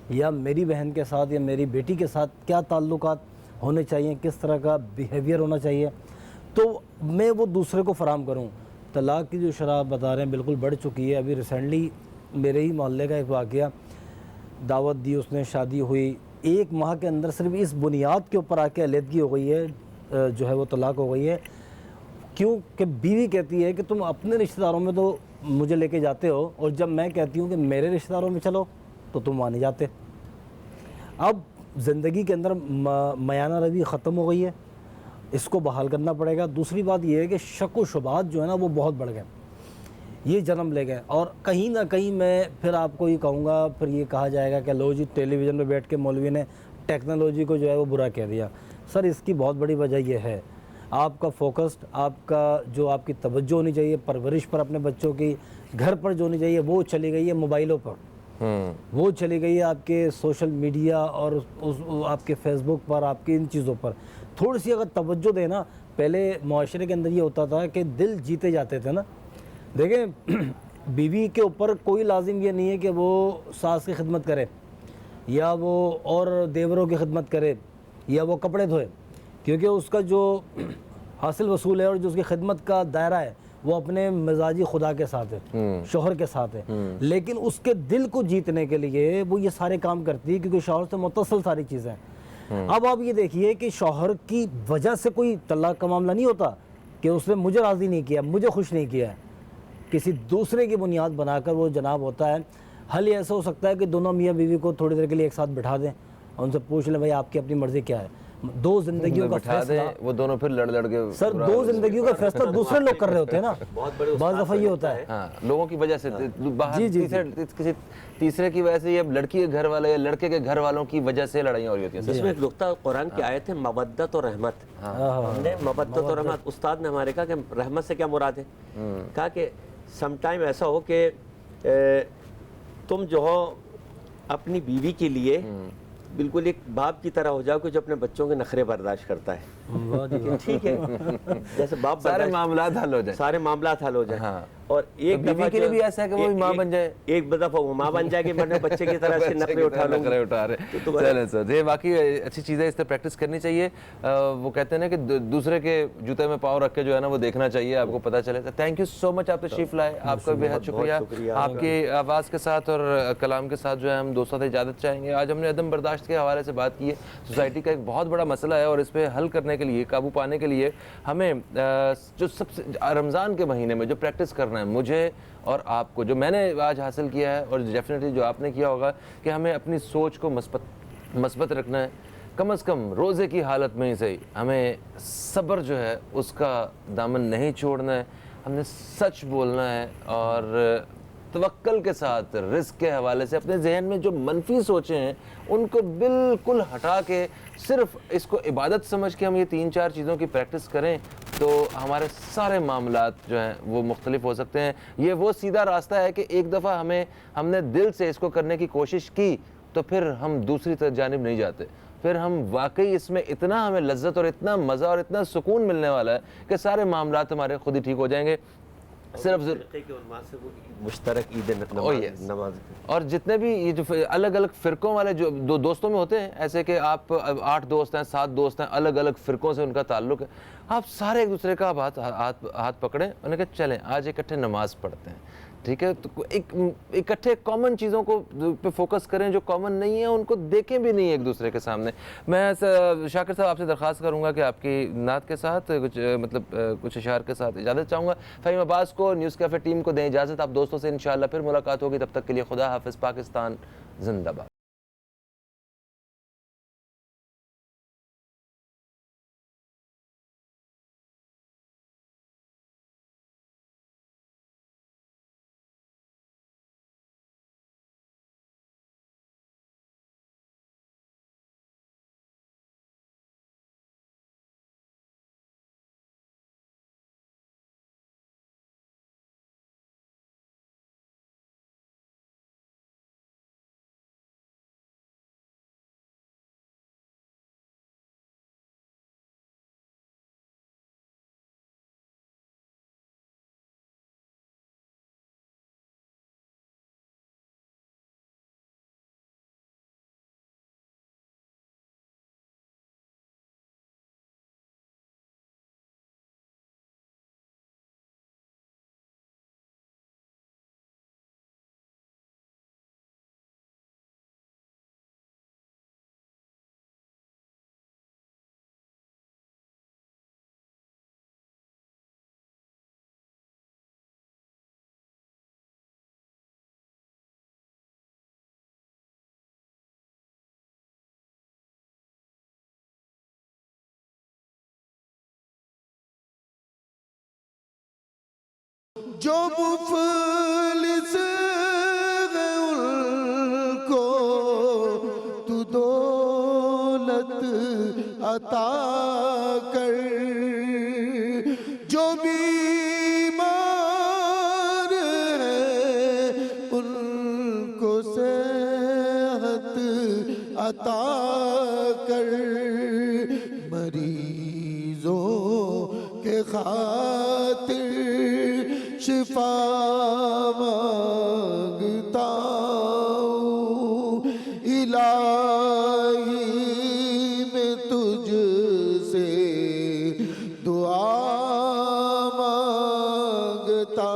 یا میری بہن کے ساتھ یا میری بیٹی کے ساتھ کیا تعلقات ہونے چاہیے، کس طرح کا بیہیویئر ہونا چاہیے، تو میں وہ دوسرے کو فراہم کروں. طلاق کی جو شرح بتا رہے ہیں بالکل بڑھ چکی ہے. ابھی ریسنٹلی میرے ہی محلے کا ایک واقعہ، دعوت دی اس نے، شادی ہوئی، 1 ماہ کے اندر صرف اس بنیاد کے اوپر آ کے علیحدگی ہو گئی ہے، جو ہے وہ طلاق ہو گئی ہے. کیوں کہ بیوی کہتی ہے کہ تم اپنے رشتہ داروں میں تو مجھے لے کے جاتے ہو، اور جب میں کہتی ہوں کہ میرے رشتہ داروں میں چلو تو تم وہاں نہیں جاتے. اب زندگی کے اندر میانہ روی ختم ہو گئی ہے، اس کو بحال کرنا پڑے گا. دوسری بات یہ ہے کہ شک و شبہات جو ہے نا وہ بہت بڑھ گئے، یہ جنم لے گئے. اور کہیں نہ کہیں میں پھر آپ کو یہ کہوں گا، پھر یہ کہا جائے گا کہ لو جی ٹیلی ویژن پہ بیٹھ کے مولوی نے ٹیکنالوجی کو جو ہے وہ برا کہہ دیا. سر اس کی بہت بڑی وجہ یہ ہے، آپ کا فوکسڈ، آپ کا جو آپ کی توجہ ہونی چاہیے پرورش پر اپنے بچوں کی، گھر پر جو ہونی چاہیے وہ چلی گئی ہے موبائلوں پر، وہ چلی گئی ہے آپ کے سوشل میڈیا اور آپ کے فیس بک پر، آپ کی ان چیزوں پر. تھوڑی سی اگر توجہ دے نا، پہلے معاشرے کے اندر یہ ہوتا تھا کہ دل جیتے جاتے تھے نا. دیکھیں بیوی کے اوپر کوئی لازم یہ نہیں ہے کہ وہ ساس کی خدمت کرے، یا وہ اور دیوروں کی خدمت کرے، یا وہ کپڑے دھوئے، کیونکہ اس کا جو حاصل وصول ہے اور جو اس کی خدمت کا دائرہ ہے وہ اپنے مزاجی خدا کے ساتھ ہے، شوہر کے ساتھ ہے. لیکن اس کے دل کو جیتنے کے لیے وہ یہ سارے کام کرتی ہے، کیونکہ شوہر سے متصل ساری چیزیں. اب آپ یہ دیکھیے کہ شوہر کی وجہ سے کوئی طلاق کا معاملہ نہیں ہوتا کہ اس نے مجھے راضی نہیں کیا، مجھے خوش نہیں کیا ہے، کسی دوسرے کی بنیاد بنا کر وہ جناب ہوتا ہے. حل یہ ایسا ہو سکتا ہے کہ دونوں میاں بیوی کو تھوڑی دیر کے لیے ایک ساتھ بٹھا دیں اور ان سے پوچھ لیں بھائی آپ کی اپنی مرضی کیا ہے. 2 زندگیوں کا فیصلہ، وہ دونوں پھر لڑ کے سر 2 زندگیوں کا فیصلہ دوسرے لوگ کر رہے ہوتے ہیں نا، بعض دفعہ یہ ہوتا ہے. ہاں، لوگوں کی وجہ سے، کسی تیسرے کی وجہ سے، یا لڑکی کے گھر والے یا لڑکے کے گھر والوں کی وجہ سے لڑائیاں ہو رہی ہوتی ہیں. اس میں ایک نقطہ قرآن کی آیت ہے مودت اور رحمت. ہم نے مودت اور رحمت، استاد نے ہمارے کہا کہ رحمت سے کیا مراد ہے، کہا کہ سم ٹائم ایسا ہو کہ تم جو ہو اپنی بیوی کے لیے بالکل ایک باپ کی طرح ہو جاؤ کہ جو اپنے بچوں کے نخرے برداشت کرتا ہے. ٹھیک ہے، جیسے باپ سارے معاملات حل ہو جائیں، سارے معاملات حل ہو جائیں. اور ایک بیوی کے لیے بھی ایسا ہے کہ وہ بھی ماں بن جائے، ایک دفعہ وہ ماں بن جائے کہ میں بچے کی طرح سے نخرے اٹھا لوں گی. اٹھا رہے. چلیں سر، یہ واقعی اچھی چیز ہے، اس طرح پریکٹس کرنی چاہیے. وہ کہتے ہیں نا کہ دوسرے کے جوتے میں پاؤں رکھ کے جو ہے نا وہ دیکھنا چاہیے، آپ کو پتہ چلے. تھینک یو سو مچ، آپ تشریف لائے، آپ کا بے حد شکریہ. آپ کی آواز کے ساتھ اور کلام کے ساتھ جو ہے ہم دوستوں سے اجازت چاہیں گے. آج ہم نے عدم برداشت کے حوالے سے بات کی ہے. سوسائٹی کا ایک بہت بڑا مسئلہ ہے، اور اس پہ حل کرنے کے لیے، قابو پانے کے لیے ہمیں جو سب سے رمضان کے مہینے میں جو پریکٹس کرنا ہے مجھے اور آپ کو، جو میں نے آج حاصل کیا ہے اور ڈیفینیٹلی جو آپ نے کیا ہوگا، کہ ہمیں اپنی سوچ کو مثبت رکھنا ہے. کم از کم روزے کی حالت میں ہی صحیح ہمیں صبر جو ہے اس کا دامن نہیں چھوڑنا ہے. ہم نے سچ بولنا ہے، اور توکل کے ساتھ رزق کے حوالے سے اپنے ذہن میں جو منفی سوچیں ہیں ان کو بالکل ہٹا کے صرف اس کو عبادت سمجھ کے ہم یہ 3-4 چیزوں کی پریکٹس کریں تو ہمارے سارے معاملات جو ہیں وہ مختلف ہو سکتے ہیں. یہ وہ سیدھا راستہ ہے کہ ایک دفعہ ہم نے دل سے اس کو کرنے کی کوشش کی تو پھر ہم دوسری جانب نہیں جاتے. پھر ہم واقعی اس میں اتنا ہمیں لذت اور اتنا مزہ اور اتنا سکون ملنے والا ہے کہ سارے معاملات ہمارے خود ہی ٹھیک ہو جائیں گے. صرف مشترک عید نماز، اور جتنے بھی یہ جو الگ الگ فرقوں والے جو دو دوستوں میں ہوتے ہیں، ایسے کہ آپ 8 دوست ہیں، 7 دوست ہیں، الگ الگ فرقوں سے ان کا تعلق ہے، آپ سارے ایک دوسرے کا ہاتھ پکڑیں، انہیں کہ چلیں آج اکٹھے نماز پڑھتے ہیں. ٹھیک ہے، تو اکٹھے کامن چیزوں کو پہ فوکس کریں، جو کامن نہیں ہیں ان کو دیکھیں بھی نہیں ایک دوسرے کے سامنے. میں شاکر صاحب آپ سے درخواست کروں گا کہ آپ کی نعت کے ساتھ کچھ اشعار کے ساتھ اجازت چاہوں گا. فہیم عباس کو، نیوز کیفے ٹیم کو دیں اجازت. آپ دوستوں سے انشاءاللہ پھر ملاقات ہوگی، تب تک کے لیے خدا حافظ. پاکستان زندہ باد. جو مفلس ہے ان کو تو دولت عطا کر، جو بیمار ہے ان کو صحت عطا کر، مریضوں کے خاطر شفا مانگتا ہوں الہی، میں تجھ سے دعا مانگتا